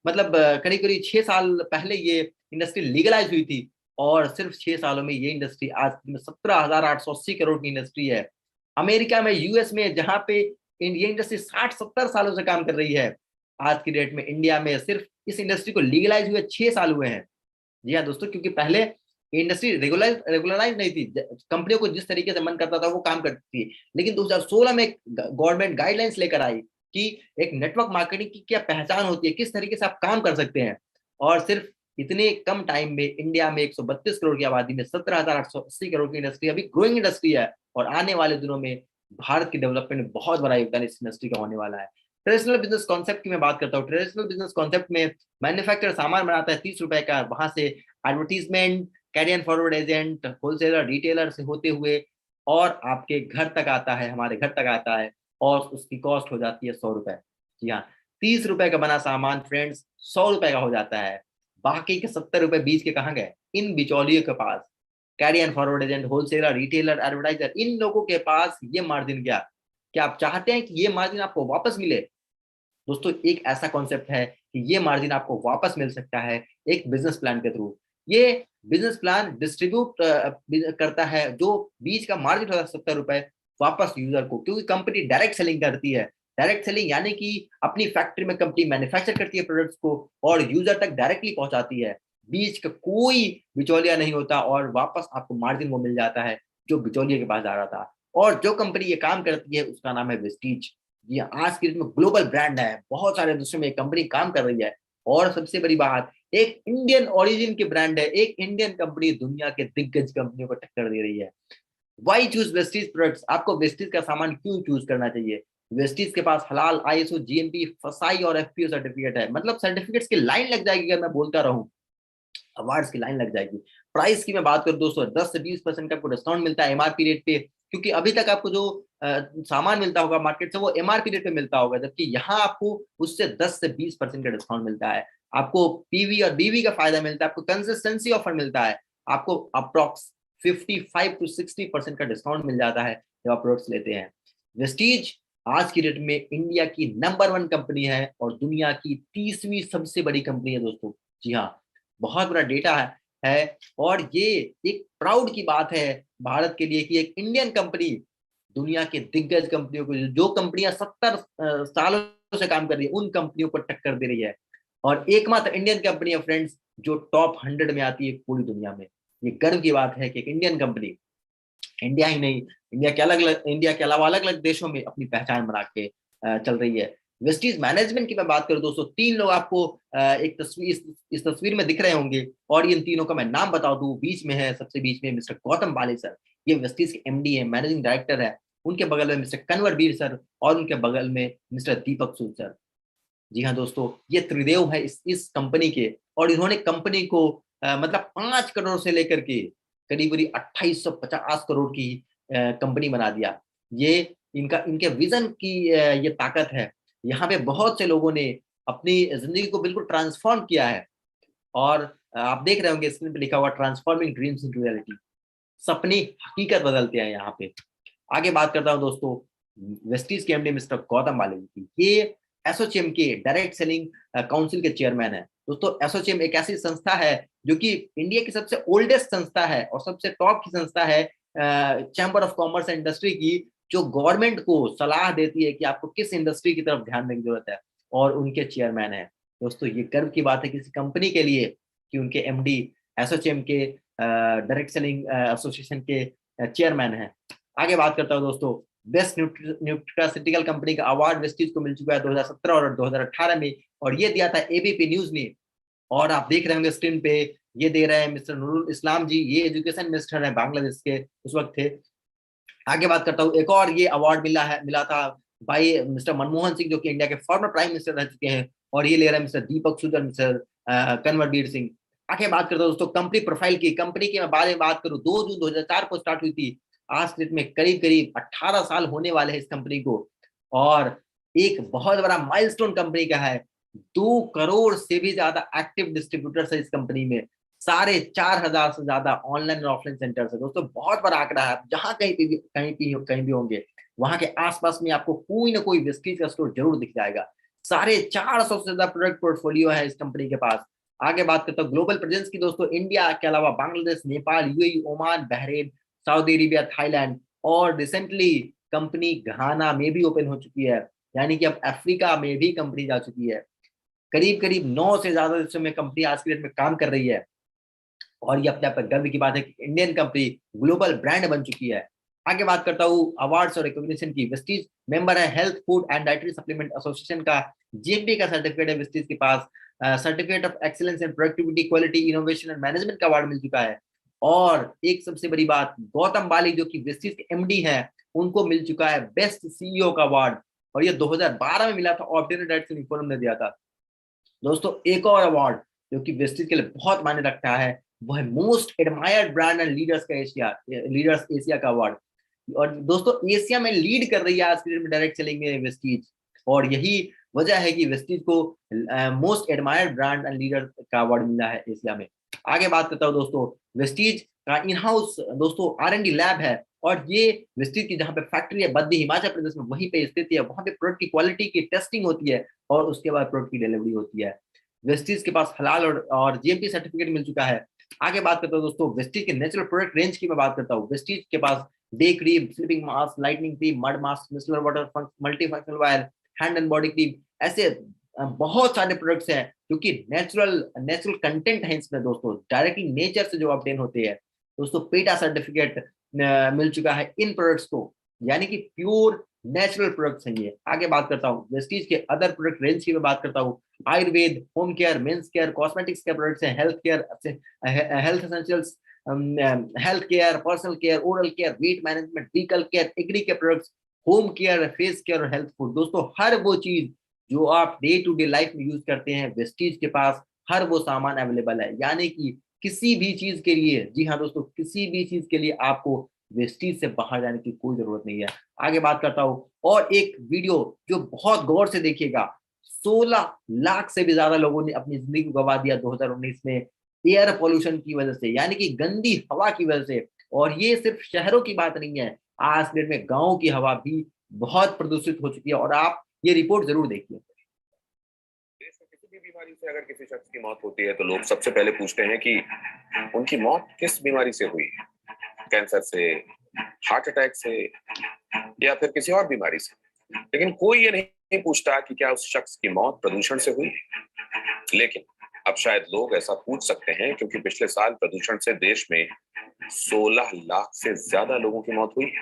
मतलब करीब करीब 6 साल पहले ये इंडस्ट्री लीगलाइज हुई थी, और सिर्फ 6 सालों में ये इंडस्ट्री आज 17,880 करोड़ की इंडस्ट्री है। अमेरिका में, यूएस में, जहां पे ये इंडस्ट्री 60-70 सालों से काम कर रही है, आज की डेट में इंडिया में सिर्फ इस इंडस्ट्री को लीगलाइज हुए 6 साल हुए हैं। जी हाँ दोस्तों, क्योंकि पहले इंडस्ट्री रेगुलराइज नहीं थी, कंपनियों को जिस तरीके से मन करता था वो काम करती थी। लेकिन 2016 में गवर्नमेंट गाइडलाइंस लेकर आई कि एक नेटवर्क मार्केटिंग की क्या पहचान होती है, किस तरीके से आप काम कर सकते हैं। और सिर्फ इतने कम टाइम में इंडिया में 132 करोड़ की आबादी में 17,880 करोड़ की इंडस्ट्री अभी ग्रोइंग इंडस्ट्री है, और आने वाले दिनों में भारत की डेवलपमेंट में बहुत बड़ा योगदान इस इंडस्ट्री का होने वाला है। ट्रेडिशनल बिजनेस कॉन्सेप्ट की मैं बात करता हूँ। ट्रेडिशनल बिजनेस कॉन्सेप्ट में मैन्युफैक्चरर सामान बनाता है 30 रुपए का, वहां से advertisement, carry and forward agent, wholesaler, retailer से होते हुए और आपके घर तक आता है, हमारे घर तक आता है, और उसकी कॉस्ट हो जाती है 100 रुपए। जी हाँ, 30 रुपए का बना सामान फ्रेंड्स 100 रुपए का हो जाता है। बाकी के 70 रुपए बीच के कहाँ गए? इन बिचौलियों के पास। Carry and forward agent, wholesaler, retailer, advertiser, इन लोगों के पास ये मार्जिन गया। क्या आप चाहते हैं कि ये मार्जिन आपको वापस मिले? दोस्तों एक ऐसा कॉन्सेप्ट है कि ये मार्जिन आपको वापस मिल सकता है एक बिजनेस प्लान के थ्रू। ये बिजनेस प्लान डिस्ट्रीब्यूट करता है जो बीच का मार्जिन होता है 70 रुपए वापस यूजर को, क्योंकि कंपनी डायरेक्ट सेलिंग करती है। डायरेक्ट सेलिंग यानी कि अपनी फैक्ट्री में कंपनी मैन्युफैक्चर करती है प्रोडक्ट्स को और यूजर तक डायरेक्टली पहुंचाती है। बीच का कोई बिचौलिया नहीं होता, और वापस आपको मार्जिन वो मिल जाता है जो बिचौलिया के पास जा रहा था। और जो कंपनी ये काम करती है उसका नाम है वेस्टीज। ये आज के दिन में ग्लोबल ब्रांड है, बहुत सारे देशों में कंपनी काम कर रही है, और सबसे बड़ी बात, एक इंडियन ओरिजिन की ब्रांड है। एक इंडियन कंपनी दुनिया के दिग्गज कंपनियों को टक्कर दे रही है। Why choose Vestige products? आपको वेस्टीज का सामान क्यों चूज करना चाहिए? वेस्टीज के पास हलाल, आईएसओ, जीएमपी, फसाई और एफपीओ सर्टिफिकेट है। मतलब सर्टिफिकेट्स की लाइन लग जाएगी अगर मैं बोलता रहूं, अवार्ड्स की लाइन लग जाएगी। प्राइस की मैं बात करूं दोस्तों, 10 से 20% का आपको डिस्काउंट मिलता है एमआरपी रेट पे, क्योंकि अभी तक आपको जो सामान मिलता होगा मार्केट से वो एमआरपी रेट पे मिलता होगा, जबकि यहाँ आपको उससे 10 से 20% का डिस्काउंट मिलता है। आपको पीवी और बीवी का फायदा मिलता है, आपको कंसिस्टेंसी ऑफर मिलता है, आपको अप्रोक्स 55 to 60% का डिस्काउंट मिल जाता है जब आप प्रोडक्ट्स लेते हैं। वेस्टीज आज की डेट में इंडिया की नंबर 1 कंपनी है और दुनिया की 30वीं सबसे बड़ी कंपनी है दोस्तों। जी हाँ, बहुत बड़ा डेटा है, और ये एक प्राउड की बात है भारत के लिए कि एक इंडियन कंपनी दुनिया के दिग्गज कंपनियों को, जो कंपनियां 70 सालों से काम कर रही है, उन कंपनियों को टक्कर दे रही है। और एकमात्र इंडियन कंपनी है फ्रेंड्स जो टॉप 100 में आती है पूरी दुनिया में। ये गर्व की बात है कि एक इंडियन कंपनी इंडिया ही नहीं, इंडिया के अलावा अलग अलग देशों में अपनी पहचान बना के चल रही है। वेस्टीज मैनेजमेंट की मैं बात करूं दोस्तों, 3 लोग आपको एक तस्वीर इस तस्वीर में दिख रहे होंगे, और इन तीनों का मैं नाम बता दूं। बीच में है, सबसे बीच में मिस्टर गौतम बाली सर, ये वेस्टीज के एमडी है, मैनेजिंग डायरेक्टर है। उनके बगल में मिस्टर कन्वर वीर सर, और उनके बगल में मिस्टर दीपक सूद सर। जी हाँ दोस्तों, ये त्रिदेव है इस कंपनी के, और इन्होंने कंपनी को मतलब 5 करोड़ से लेकर के करीब 2850 करोड़ की कंपनी बना दिया। ये इनके विजन की ये ताकत है। यहाँ पे बहुत से लोगों ने अपनी जिंदगी को बिल्कुल ट्रांसफॉर्म किया है, और आप देख रहे होंगे स्क्रीन पे लिखा हुआ ट्रांसफॉर्मिंग ड्रीम्स इनटू रियलिटी। सपने हकीकत बदलते हैं यहाँ पे। आगे बात करता हूँ दोस्तों वेस्टीज के एमडी मिस्टर गौतम बाली की। ये एसोचेम के डायरेक्ट सेलिंग काउंसिल के चेयरमैन है। दोस्तों एसोचेम एक ऐसी संस्था है जो कि इंडिया की सबसे ओल्डेस्ट संस्था है और सबसे टॉप की संस्था है chamber of commerce and industry की, जो गवर्नमेंट को सलाह देती है कि आपको किस इंडस्ट्री की तरफ ध्यान देने की जरूरत है, और उनके चेयरमैन है। दोस्तों ये गर्व की बात है किसी कंपनी के लिए कि उनके एमडी एसोचेम के डायरेक्ट सेलिंग एसोसिएशन के चेयरमैन है। आगे बात करता हूँ दोस्तों, बेस्ट न्यूट्रासिटिकल कंपनी का अवार्ड वेस्टीज को मिल चुका है 2017 और 2018 में, और ये दिया था एबीपी न्यूज ने। और आप देख रहे होंगे स्क्रीन पे, ये दे रहे हैं मिस्टर नूरुल इस्लाम जी, ये एजुकेशन मिनिस्टर है बांग्लादेश के उस वक्त थे। आगे बात करता हूँ, एक और ये अवार्ड मिला था भाई मिस्टर मनमोहन सिंह, जो कि इंडिया के फॉर्मर प्राइम मिनिस्टर रह चुके हैं, और ये ले रहे हैं मिस्टर दीपक सूद, मिस्टर कन्वरवीर सिंह। आगे बात करता हूँ दोस्तों कंपनी प्रोफाइल की। कंपनी के बारे में बात करूँ, 2 जून 2004 को स्टार्ट हुई थी। आज डेट में करीब करीब 18 साल होने वाले हैं इस कंपनी को, और एक बहुत बड़ा माइलस्टोन कंपनी का है। 2 करोड़ से भी ज्यादा एक्टिव डिस्ट्रीब्यूटर्स है इस कंपनी में, 4,500 से ज्यादा ऑनलाइन और ऑफलाइन सेंटर्स है। दोस्तों बहुत बड़ा आंकड़ा है। जहां कहीं भी होंगे, वहां के आसपास में आपको कोई ना कोई वेस्टीज का स्टोर जरूर दिख जाएगा। 450 से ज्यादा प्रोडक्ट पोर्टफोलियो है इस कंपनी के पास। आगे बात करता हूँ ग्लोबल प्रेजेंस की दोस्तों, इंडिया के अलावा Bangladesh, Nepal, UAE, Oman, Bahrain, Saudi Arabia, Thailand, और रिसेंटली कंपनी घाना में भी ओपन हो चुकी है। यानी कि अब अफ्रीका में भी कंपनी जा चुकी है। करीब करीब 9 से ज्यादा देशों में कंपनी आज की डेट में काम कर रही है, और ये अपने आप पर गर्व की बात है कि इंडियन कंपनी ग्लोबल ब्रांड बन चुकी है। आगे बात करता हूँ अवार्ड्स और रिकॉग्निशन की। वेस्टीज मेंबर है health food and dietary supplement association का, जीएमपी का सर्टिफिकेट है वेस्टीज के पास, certificate of excellence in productivity, quality, innovation and management का अवार्ड मिल चुका है। और एक सबसे बड़ी बात, गौतम बाली जो कि वेस्टीज के एमडी है, उनको मिल चुका है बेस्ट सीईओ का अवार्ड, और ये 2012 में मिला था, ऑर्डिनरी डाइट फोरम ने दिया था। दोस्तों एक और अवार्ड जो कि वेस्टीज के लिए बहुत मायने रखता है, वो है most admired brand and leaders Asia का अवार्ड। और दोस्तों एशिया में लीड कर रही है आज की डेट में डायरेक्ट सेलिंग में वेस्टीज, और यही वजह है कि वेस्टीज को most admired brand and leader का अवार्ड मिला है एशिया में। आगे बात करता हूँ दोस्तों, वेस्टीज का इन हाउस दोस्तों R&D लैब है, और ये वेस्टीज की जहाँ पे फैक्ट्री है बद्दी हिमाचल प्रदेश में, वहीं पे स्थित है। वहां पे प्रोडक्ट की क्वालिटी की टेस्टिंग होती है, और उसके बाद प्रोडक्ट की डिलीवरी होती है। वेस्टीज के पास हलाल और जीएमपी सर्टिफिकेट मिल चुका है। आगे बात करता हूँ दोस्तों, वेस्टीज के नेचुरल प्रोडक्ट रेंज की मैं बात करता हूँ। वेस्टीज के पास day cream, sleeping mask, lightning cream, mud mask, micellar water, multi functional wire, hand and body cream, ऐसे बहुत सारे प्रोडक्ट्स हैं जो कि नेचुरल कंटेंट है इसमें दोस्तों, डायरेक्टली नेचर से जो ऑब्टेन होते हैं। दोस्तों पेटा सर्टिफिकेट मिल चुका है इन प्रोडक्ट्स को, यानी कि प्योर नेचुरल प्रोडक्ट्स हैं ये। आगे बात करता हूँ वेस्टीज के अदर प्रोडक्ट रेंज की मैं बात करता हूँ। Ayurveda, home care, men's care, cosmetics के प्रोडक्ट्स हैं, health care, health essentials, health care, personal care, oral care, weight management, vehicle care, agri के products, home care, face care और हेल्थ फूड। दोस्तों हर वो चीज जो आप डे टू डे लाइफ में यूज करते हैं, वेस्टीज के पास हर वो सामान अवेलेबल है। यानी कि किसी भी चीज के लिए, जी हाँ दोस्तों, किसी भी चीज के लिए आपको वेस्टीज से बाहर जाने की कोई जरूरत नहीं है। आगे बात करता हूँ, और एक वीडियो जो बहुत गौर से देखिएगा, 16 लाख से भी ज्यादा लोगों ने अपनी जिंदगी को गवा दिया 2019 में एयर पोल्यूशन की वजह से, यानी कि गंदी हवा की वजह से। और ये सिर्फ शहरों की बात नहीं है, आज के डेट में गाँव की हवा भी बहुत प्रदूषित हो चुकी है, और आप ये रिपोर्ट जरूर देखिए। किसी भी बीमारी से अगर किसी शख्स की मौत होती है तो लोग सबसे पहले पूछते हैं कि उनकी मौत किस बीमारी से हुई, कैंसर से, हार्ट अटैक से, या फिर किसी और बीमारी से। लेकिन कोई ये नहीं पूछता कि क्या उस शख्स की मौत प्रदूषण से हुई। लेकिन अब शायद लोग ऐसा पूछ सकते हैं क्योंकि पिछले साल प्रदूषण से देश में 16 लाख से ज्यादा लोगों की मौत हुई।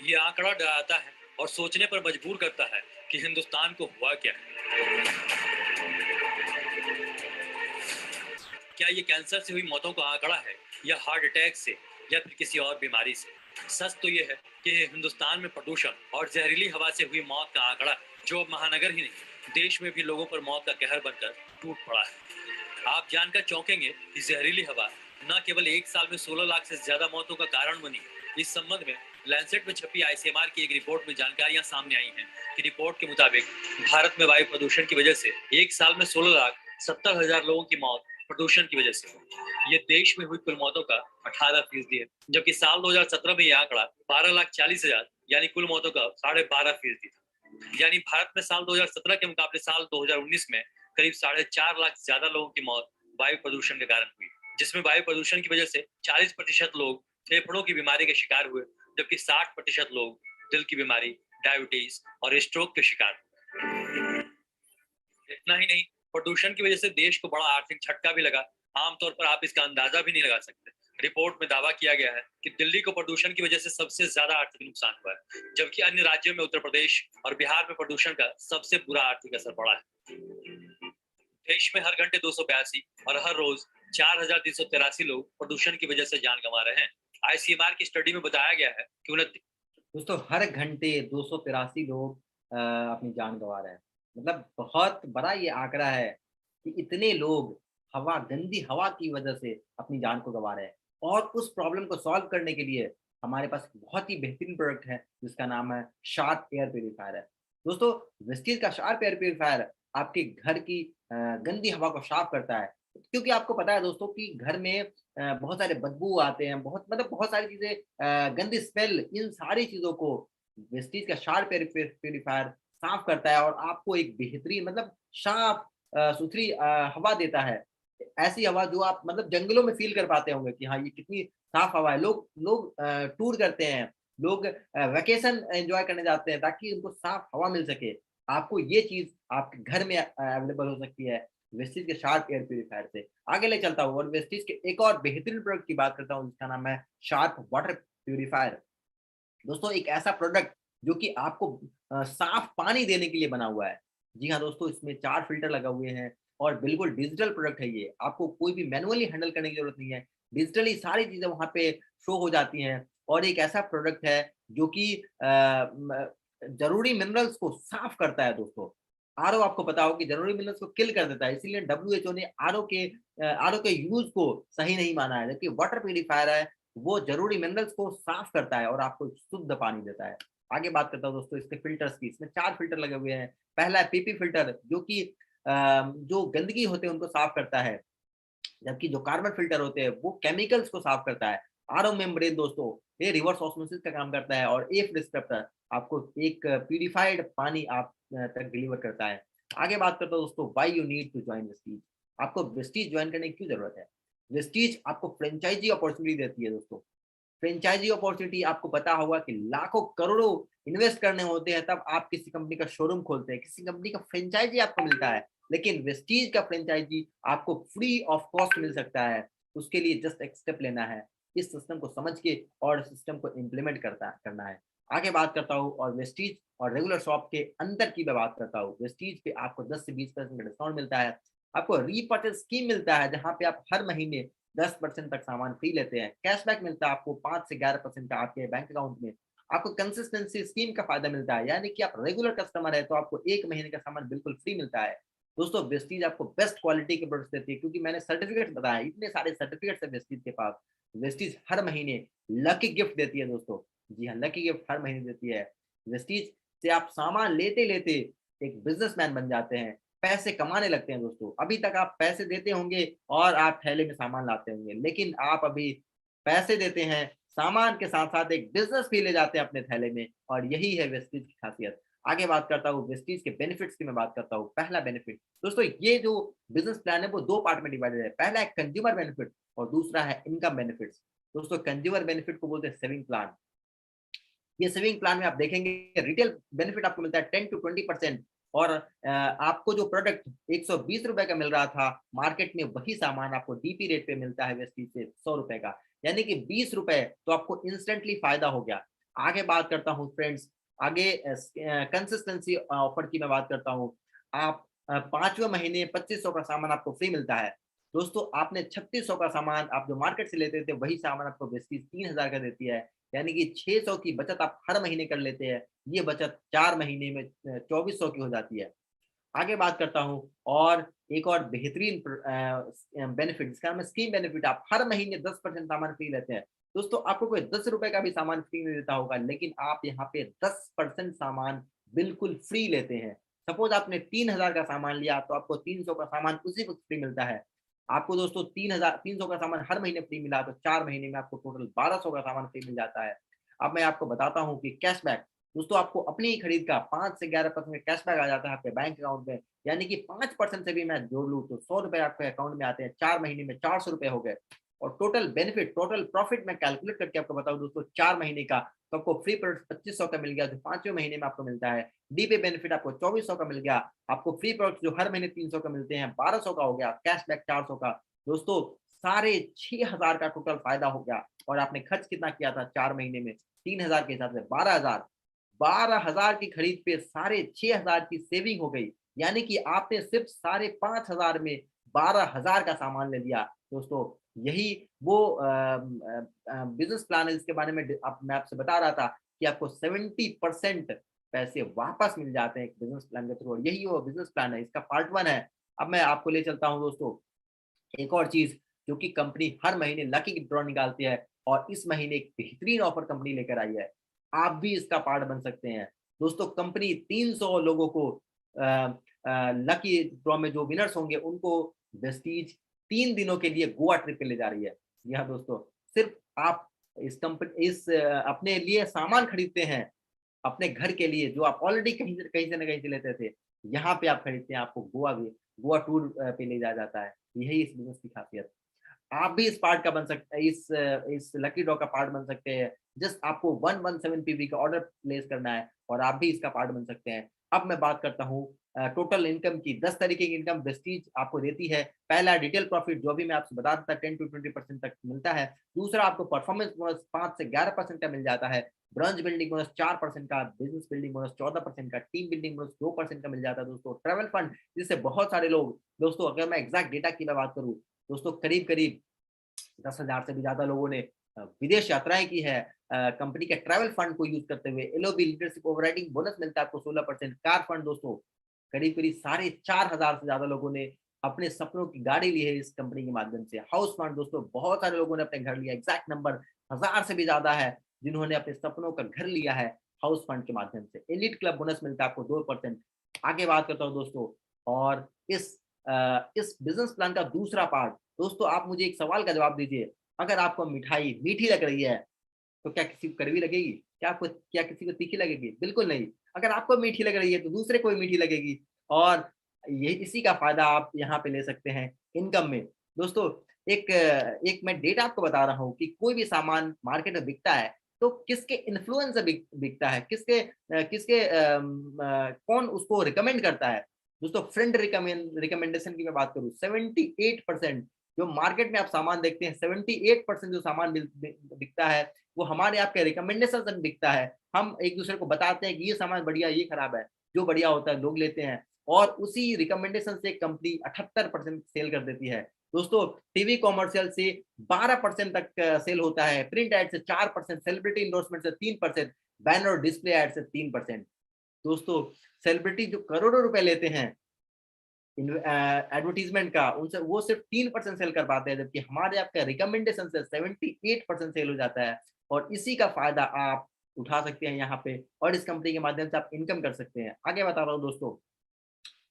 ये आंकड़ा डराता है और सोचने पर मजबूर करता है कि हिंदुस्तान को हुआ क्या है। क्या ये कैंसर से हुई मौतों का आंकड़ा है या हार्ट अटैक से या फिर किसी और बीमारी से? सच तो ये है कि हिंदुस्तान में प्रदूषण और जहरीली हवा से हुई मौत का आंकड़ा जो अब महानगर ही नहीं देश में भी लोगों पर मौत का कहर बनकर टूट पड़ा है। आप जानकर चौंकेंगे कि जहरीली हवा न केवल एक साल में 16 लाख से ज्यादा मौतों का कारण बनी। इस संबंध में लैंसेट में छपी आईसीएमआर की एक रिपोर्ट में जानकारियां सामने आई हैं कि रिपोर्ट के मुताबिक भारत में वायु प्रदूषण की वजह से एक साल में 16,70,000 लोगों की मौत प्रदूषण की वजह से हुई। ये देश में हुई कुल मौतों का 18% है, जबकि साल 2017 में यह आंकड़ा 12,40,000 यानी कुल मौतों का 12.5% था। यानी भारत में साल 2017 के मुकाबले साल 2019 में करीब 4.5 लाख ज्यादा लोगों की मौत वायु प्रदूषण के कारण हुई, जिसमें वायु प्रदूषण की वजह से 40% लोग फेफड़ों की बीमारी के शिकार हुए, जबकि 60% लोग दिल की बीमारी, डायबिटीज और स्ट्रोक के शिकार हुए। इतना ही नहीं, प्रदूषण की वजह से देश को बड़ा आर्थिक झटका भी लगा। आमतौर पर आप इसका अंदाजा भी नहीं लगा सकते। रिपोर्ट में दावा किया गया है कि दिल्ली को प्रदूषण की वजह से सबसे ज्यादा आर्थिक नुकसान हुआ है, जबकि अन्य राज्यों में उत्तर प्रदेश और बिहार में प्रदूषण का सबसे बुरा आर्थिक असर पड़ा है। देश में हर घंटे 282 और हर रोज 4,383 लोग प्रदूषण की वजह से जान गंवा रहे हैं। आईसीएमआर की स्टडी में बताया गया है कि दोस्तों हर घंटे 283 लोग अपनी जान गंवा रहे हैं। मतलब बहुत बड़ा ये आंकड़ा है कि इतने लोग गंदी हवा की वजह से अपनी जान को गंवा रहे हैं। और उस प्रॉब्लम को सॉल्व करने के लिए हमारे पास बहुत ही बेहतरीन प्रोडक्ट है जिसका नाम है शार्प एयर प्यूरिफायर है। दोस्तों वेस्टीज का शार्प एयर प्यूरिफायर आपके घर की गंदी हवा को साफ करता है, क्योंकि आपको पता है दोस्तों कि घर में बहुत सारे बदबू आते हैं, बहुत सारी चीजें, गंदी स्मेल, इन सारी चीजों को वेस्टीज का शार्प एयर प्यूरिफायर साफ करता है और आपको एक बेहतरीन साफ सुथरी हवा देता है। ऐसी हवा जो आप जंगलों में फील कर पाते होंगे कि हाँ ये कितनी साफ हवा है। लोग लोग टूर करते हैं, लोग वैकेशन एंजॉय करने जाते हैं ताकि उनको साफ हवा मिल सके। आपको ये चीज आपके घर में अवेलेबल हो सकती है वेस्टीज के शार्प एयर प्यूरिफायर से। आगे ले चलता हूँ और वेस्टीज के एक और बेहतरीन प्रोडक्ट की बात करता हूँ जिसका नाम है शार्प वाटर प्यूरिफायर। दोस्तों एक ऐसा प्रोडक्ट जो कि आपको साफ पानी देने के लिए बना हुआ है। जी हाँ दोस्तों, इसमें 4 फिल्टर लगा हुए हैं और बिल्कुल डिजिटल प्रोडक्ट है ये। आपको कोई भी मैनुअली हैंडल करने की जरूरत नहीं है, डिजिटली सारी चीजें वहां पे शो हो जाती हैं। और एक ऐसा प्रोडक्ट है जो कि जरूरी मिनरल्स को साफ करता है। दोस्तों आरओ आपको पता हो कि जरूरी मिनरल्स को किल कर देता है, इसीलिए डब्ल्यूएचओ ने आरओ के यूज को सही नहीं माना है। जबकि वाटर प्यूरिफायर है वो जरूरी मिनरल्स को साफ करता है और आपको शुद्ध पानी देता है। आगे बात करता हूँ दोस्तों इसके फिल्टर्स की। इसमें 4 फिल्टर लगे हुए हैं। पहला है पीपी फिल्टर जो कि जो गंदगी होते हैं उनको साफ करता है, जबकि जो कार्बन फिल्टर होते हैं वो केमिकल्स को साफ करता है। आरओ मेम्ब्रेन दोस्तों ये रिवर्स ऑस्मोसिस का काम करता है और एफ रिसेप्टर आपको एक प्यूरिफाइड पानी आप तक डिलीवर करता है। आगे बात करता हूँ दोस्तों why you need to join Vestige. आपको वेस्टीज ज्वाइन करने की क्यों जरूरत है? वेस्टीज आपको फ्रेंचाइजी अपॉर्चुनिटी देती है। दोस्तों फ्रेंचाइजी अपॉर्चुनिटी आपको पता होगा कि लाखों करोड़ों इन्वेस्ट करने होते हैं तब आप किसी कंपनी का शोरूम खोलते हैं, किसी कंपनी का फ्रेंचाइजी आपको मिलता है। लेकिन वेस्टीज का फ्रेंचाइजी आपको फ्री ऑफ कॉस्ट मिल सकता है। उसके लिए जस्ट एक स्टेप लेना है, इस सिस्टम को समझ के और सिस्टम को इम्प्लीमेंट करना है। आगे बात करता हूँ और वेस्टीज और रेगुलर शॉप के अंतर की मैं बात करता हूँ। वेस्टीज पे आपको 10 से 20% का डिस्काउंट मिलता है। आपको रीपर्चेज स्कीम मिलता है जहाँ पे आप हर महीने 10% तक सामान फ्री लेते हैं। कैशबैक मिलता है आपको 5 से 11% का आपके बैंक अकाउंट में। आपको कंसिस्टेंसी स्कीम का फायदा मिलता है, यानी कि आप रेगुलर कस्टमर है तो आपको 1 महीने का सामान बिल्कुल फ्री मिलता है। दोस्तों वेस्टीज आपको बेस्ट क्वालिटी के प्रोडक्ट्स देती है, क्योंकि मैंने सर्टिफिकेट बताया इतने सारे सर्टिफिकेट्स है वेस्टीज के पास। वेस्टीज हर महीने लकी गिफ्ट देती है दोस्तों। जी हाँ, लकी गिफ्ट हर महीने देती है। वेस्टीज से आप सामान लेते लेते एक बिजनेसमैन बन जाते हैं, पैसे कमाने लगते हैं। दोस्तों अभी तक आप पैसे देते होंगे और आप थैले में सामान लाते होंगे, लेकिन आप अभी पैसे देते हैं सामान के साथ साथ एक बिजनेस भी ले जाते हैं अपने थैले में, और यही है वेस्टीज की खासियत। आगे बात करता हूँ वेस्टीज के बेनिफिट्स की मैं बात करता हूँ। पहला बेनिफिट दोस्तों, ये जो बिजनेस प्लान है वो 2 पार्ट में डिवाइडेड है। पहला है कंज्यूमर बेनिफिट और दूसरा है इनकम बेनिफिट्स। दोस्तों कंज्यूमर बेनिफिट को बोलते हैं सेविंग प्लान। ये सेविंग प्लान में आप देखेंगे रिटेल बेनिफिट आपको मिलता है 10 to 20%, और आपको जो प्रोडक्ट 120 रुपए का मिल रहा था मार्केट में, वही सामान आपको डीपी रेट पे मिलता है वेस्टीज से 100 रुपए का, यानी कि 20 रुपए तो आपको इंस्टेंटली फायदा हो गया। आगे बात करता हूँ फ्रेंड्स, आगे कंसिस्टेंसी ऑफर की मैं बात करता हूँ। आप 5वें महीने 2500 का सामान आपको फ्री मिलता है। दोस्तों आपने 3600 का सामान आप जो मार्केट से लेते थे वही सामान आपको वेस्टीज 3000 का देती है, यानी कि 600 की बचत आप हर महीने कर लेते हैं। ये बचत 4 महीने में 2400 की हो जाती है। आगे बात करता हूं, और एक और बेहतरीन बेनिफिट जिसका नाम है स्कीम बेनिफिट। आप हर महीने 10% सामान फ्री लेते हैं। दोस्तों आपको कोई 10 रुपए का भी सामान फ्री नहीं देता होगा, लेकिन आप यहाँ पे 10% सामान बिल्कुल फ्री लेते हैं। सपोज आपने 3000 का सामान लिया तो आपको 300 का सामान उसी वक्त फ्री मिलता है। आपको दोस्तों 300 का सामान हर महीने फ्री मिला तो 4 महीने में आपको टोटल 1200 का सामान फ्री मिल जाता है। अब मैं आपको बताता हूँ कि कैशबैक, दोस्तों आपको अपनी ही खरीद का 5 से 11% कैशबैक आ जाता है आपके बैंक अकाउंट में, यानी कि 5% से भी मैं जोड़ लूँ तो 100 रुपए आपके अकाउंट में आते हैं। 4 महीने में 400 रुपए हो गए। और टोटल बेनिफिट, टोटल प्रॉफिट मैं कैलकुलेट करके आपको बताऊं दोस्तों 4 महीने का, तो आपको फ्री प्रोडक्ट 2500 का मिल गया जो 5वें महीने में आपको मिलता है। डी पे बेनिफिट आपको 2400 का मिल गया। आपको फ्री प्रोडक्ट जो हर महीने 300 का मिलते हैं 1200 का हो गया। कैशबैक 400 का। दोस्तों साढ़े 6000 का टोटल फायदा हो गया। और आपने खर्च कितना किया था 4 महीने में? 3000 के हिसाब से 12000। 12000 की खरीद पे 6500 की सेविंग हो गई, यानी कि आपने सिर्फ 5500 में 12000 का सामान ले लिया। दोस्तों यही वो बिजनेस प्लान है जिसके बारे में मैं आपसे बता रहा था कि आपको 70% पैसे वापस मिल जाते हैं एक बिजनेस प्लान के थ्रू। यही वो बिजनेस प्लान है, इसका पार्ट 1 है। अब मैं आपको ले चलता हूँ दोस्तों एक और चीज, जो कि कंपनी हर महीने लकी ड्रॉ निकालती है, और इस महीने एक बेहतरीन ऑफर कंपनी लेकर आई है। आप भी इसका पार्ट बन सकते हैं। दोस्तों कंपनी 300 लोगों को लकी ड्रॉ में जो विनर्स होंगे उनको वेस्टीज 3 दिनों के लिए गोवा ट्रिप पे ले जा रही है। यह दोस्तों सिर्फ आप इस कंपनी अपने लिए सामान खरीदते हैं, अपने घर के लिए जो आप ऑलरेडी कहीं से ना कहीं से लेते थे, यहाँ पे आप खरीदते हैं, आपको गोवा टूर पे ले जाया जाता है। यही इस बिजनेस की खासियत। आप भी इस पार्ट का बन सकते हैं, इस लकी ड्रॉ का पार्ट बन सकते हैं। जस्ट आपको 117 पीवी का ऑर्डर प्लेस करना है और आप भी इसका पार्ट बन सकते हैं। अब मैं बात करता हूँ टोटल इनकम की। 10 तरीके की इनकम वेस्टीज आपको देती है। पहला डिटेल प्रॉफिट, जो भी मैं आपसे बता देता 10 to 20% तक मिलता है। दूसरा आपको परफॉर्मेंस बोनस 5 से 11% का मिल जाता है। ब्रांच बिल्डिंग बोनस 4% का, बिजनेस बिल्डिंग बोनस 14% का, टीम बिल्डिंग बोनस 2% का मिल जाता है। दोस्तों ट्रैवल फंड, जिससे बहुत सारे लोग, दोस्तों अगर मैं एग्जैक्ट डेटा की मैं बात करूँ दोस्तों, करीब 10,000 से भी ज्यादा लोगों ने विदेश यात्राएं की है कंपनी के ट्रैवल फंड को यूज करते हुए। एलओबी लीडरशिप ओवरराइडिंग बोनस मिलता है आपको 16%। कार फंड दोस्तों करीब 4,500 से ज्यादा लोगों ने अपने सपनों की गाड़ी ली है इस कंपनी के माध्यम से। हाउस फंड दोस्तों बहुत सारे लोगों ने अपने घर लिया, एग्जैक्ट नंबर 1000 से भी ज्यादा है जिन्होंने अपने सपनों का घर लिया है हाउस फंड के माध्यम से। एलिट क्लब बोनस मिलता है आपको 2%। आगे बात करता हूँ दोस्तों, और इस बिजनेस प्लान का दूसरा पार्ट, दोस्तों आप मुझे एक सवाल का जवाब दीजिए। अगर आपको मिठाई मीठी लग रही है तो क्या किसी को कड़वी लगेगी? क्या किसी को तीखी लगेगी? बिल्कुल नहीं। अगर आपको मीठी लग रही है तो दूसरे को मीठी लगेगी। और ये इसी का फायदा आप यहाँ पे ले सकते हैं इनकम में। दोस्तों एक मैं डेटा आपको बता रहा हूँ कि कोई भी सामान मार्केट में बिकता है तो किसके इन्फ्लुएंस से बिकता है, कौन उसको रिकमेंड करता है। दोस्तों फ्रेंड रिकमेंडेशन की मैं बात करूँ, 78% जो मार्केट में आप सामान देखते हैं, 78% जो सामान बिकता है वो हमारे आपके रिकमेंडेशन से बिकता है। हम एक दूसरे को बताते हैं कि ये सामान बढ़िया, ये खराब है, जो बढ़िया होता है लोग लेते हैं, और उसी रिकमेंडेशन से कंपनी 78% सेल कर देती है। दोस्तों टीवी कॉमर्शियल से 12% तक सेल होता है, प्रिंट एड से 4%, सेलिब्रिटी इंडोर्समेंट से 3%, बैनर और डिस्प्ले एड से 3%। दोस्तों सेलिब्रिटी जो करोड़ों रुपए लेते हैं एडवर्टीजमेंट का, उनसे वो सिर्फ 3% सेल कर पाते हैं, जबकि हमारे आपका रिकमेंडेशन से 78% सेल हो जाता है। और इसी का फायदा आप उठा सकते हैं यहाँ पे, और इस कंपनी के माध्यम से आप इनकम कर सकते हैं। आगे बता रहा हूँ दोस्तों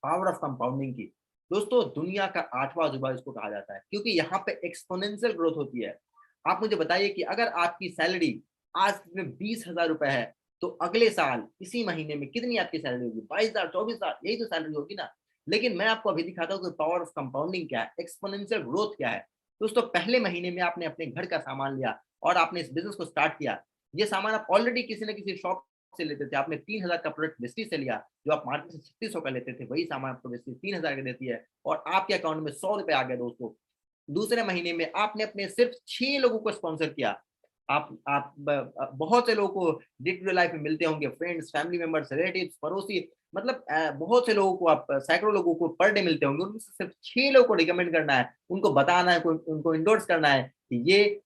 पावर ऑफ कंपाउंडिंग की। दोस्तों दुनिया का 8वां अजूबा इसको कहा जाता है, क्योंकि यहाँ पे एक्सपोनेंशियल ग्रोथ होती है। आप मुझे बताइए कि अगर आपकी सैलरी आज में 20,000 रुपए है तो अगले साल इसी महीने में कितनी आपकी सैलरी होगी? 22,000, 24,000, यही तो सैलरी होगी ना। लेकिन मैं आपको अभी दिखाता हूँ कि पावर ऑफ कंपाउंडिंग क्या है, एक्सपोनेंशियल ग्रोथ क्या है। दोस्तों पहले महीने में आपने अपने घर का सामान लिया और आपने इस बिजनेस को स्टार्ट किया। ये सामान आप ऑलरेडी किसी न किसी शॉप से लेते थे, आपने 3000 का प्रोडक्ट वेस्टीज से लिया, जो आप मार्केट से 3600 का लेते थे, वही सामान आपको वेस्टीज 3000 का देती है और आपके अकाउंट में 100 रुपए आ गए दोस्तों। दूसरे महीने में आपने अपने सिर्फ 6 लोगों को स्पॉन्सर किया। आप बहुत से लोगों को डे टू डे लाइफ में मिलते होंगे, फ्रेंड्स, फैमिली मेंबर्स, रिलेटिव्स, पड़ोसी, मतलब बहुत से लोगों को आप सैकड़ों लोगों को पर डे मिलते होंगे, उनमें से सिर्फ 6 लोगों को रिकमेंड करना है, उनको बताना है, उनको इंडोर्स करना है कि ये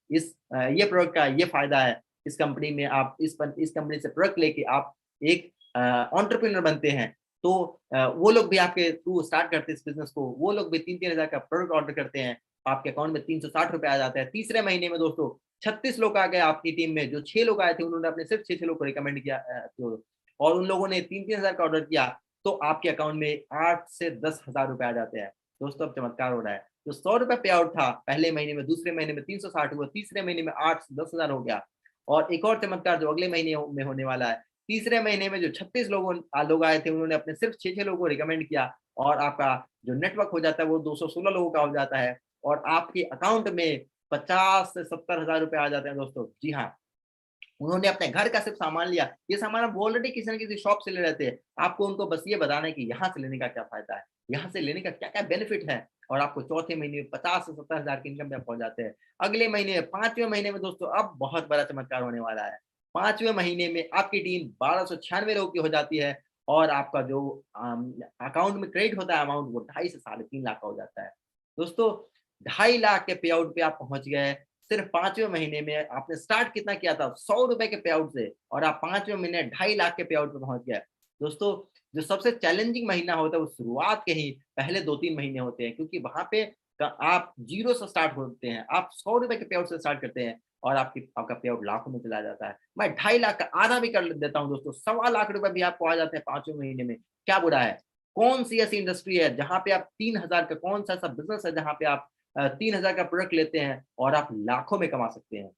प्रोडक्ट का ये फायदा है, इस कंपनी में आप इस कंपनी से प्रोडक्ट लेके आप एक एंटरप्रेन्योर बनते हैं। तो वो लोग भी आपके थ्रू स्टार्ट करते हैं इस बिजनेस को, वो लोग भी 3-3 हजार का प्रोडक्ट ऑर्डर करते हैं, आपके अकाउंट में 360 रुपए आ जाता है। तीसरे महीने में दोस्तों 36 लोग आ गए आपकी टीम में, जो 6 लोग आए थे उन्होंने अपने सिर्फ 6 लोग को रिकमेंड किया और उन लोगों ने 3-3 हजार का ऑर्डर किया, तो आपके अकाउंट में 8 से 10 हजार रुपए आ जाते हैं। दोस्तों अब चमत्कार हो रहा है, तो 100 रुपए पे आउट था पहले महीने में, दूसरे महीने में 360 हुआ, तीसरे महीने में 8 से 10 हजार हो गया। और एक और चमत्कार जो अगले महीने में होने वाला है, तीसरे महीने में जो 36 लोग आए थे उन्होंने अपने सिर्फ 6 लोगों को रिकमेंड किया और आपका जो नेटवर्क हो जाता है वो 216 लोगों का हो जाता है और आपके अकाउंट में 50 से 70 हजार रुपए आ जाते हैं दोस्तों। जी हाँ, उन्होंने अपने घर का सिर्फ सामान लिया, ये सामान आप ऑलरेडी किसी न किसी शॉप से ले रहे थे, आपको उनको बस ये बताना है कि यहाँ से लेने का क्या फायदा है, यहाँ से लेने का क्या क्या बेनिफिट है, और आपको चौथे महीने में 50 से 70 हजार की इनकम में पहुंच जाते हैं। अगले महीने 5वें महीने में दोस्तों अब बहुत बड़ा चमत्कार होने वाला है। 5वें महीने में आपकी टीम 1296 लोगों की हो जाती है और आपका जो अकाउंट में क्रेडिट होता है अमाउंट, वो 2.5 से 3.5 लाख का हो जाता है। दोस्तों 2.5 लाख के पे आउट पे आप पहुंच गए सिर्फ 5वें महीने में। आपने स्टार्ट कितना किया था 100 रुपए के पे आउट से और आप 5वें महीने 2.5 लाख के पे आउट पे पहुंच गए। दोस्तों जो सबसे चैलेंजिंग महीना होता है वो शुरुआत के ही पहले 2-3 महीने होते हैं, क्योंकि वहां पे आप जीरो से स्टार्ट होते हैं, आप 100 रुपए के पे आउट से स्टार्ट करते हैं और आपका पे आउट लाखों में चला जाता है। मैं 2.5 लाख का आधा भी कर देता हूँ दोस्तों, 1.25 लाख रुपए भी आपको आ जाते हैं 5वें महीने में। क्या बुरा है? कौन सी ऐसी इंडस्ट्री है जहां पे आप 3000 का, कौन सा ऐसा बिजनेस है जहां पे आप 3000 का प्रोडक्ट लेते हैं और आप लाखों में कमा सकते हैं?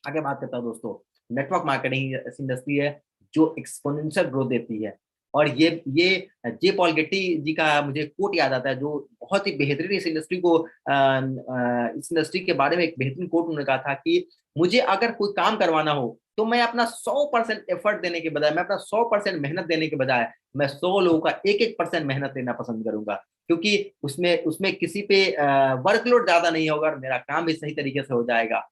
आगे बात करता हूं दोस्तों, नेटवर्क मार्केटिंग ऐसी इंडस्ट्री है जो एक्सपोनेंशियल ग्रोथ देती है और ये जे पॉल गेट्टी जी का मुझे कोट याद आता है, जो बहुत ही बेहतरीन इस इंडस्ट्री के बारे में एक बेहतरीन कोट उन्होंने कहा था कि मुझे अगर कोई काम करवाना हो तो मैं अपना 100% एफर्ट देने के बजाय, मैं अपना 100% मेहनत देने के बजाय मैं 100 लोगों का 1-1% मेहनत देना पसंद करूंगा, क्योंकि उसमें किसी पे वर्कलोड ज्यादा नहीं होगा और मेरा काम भी सही तरीके से हो जाएगा।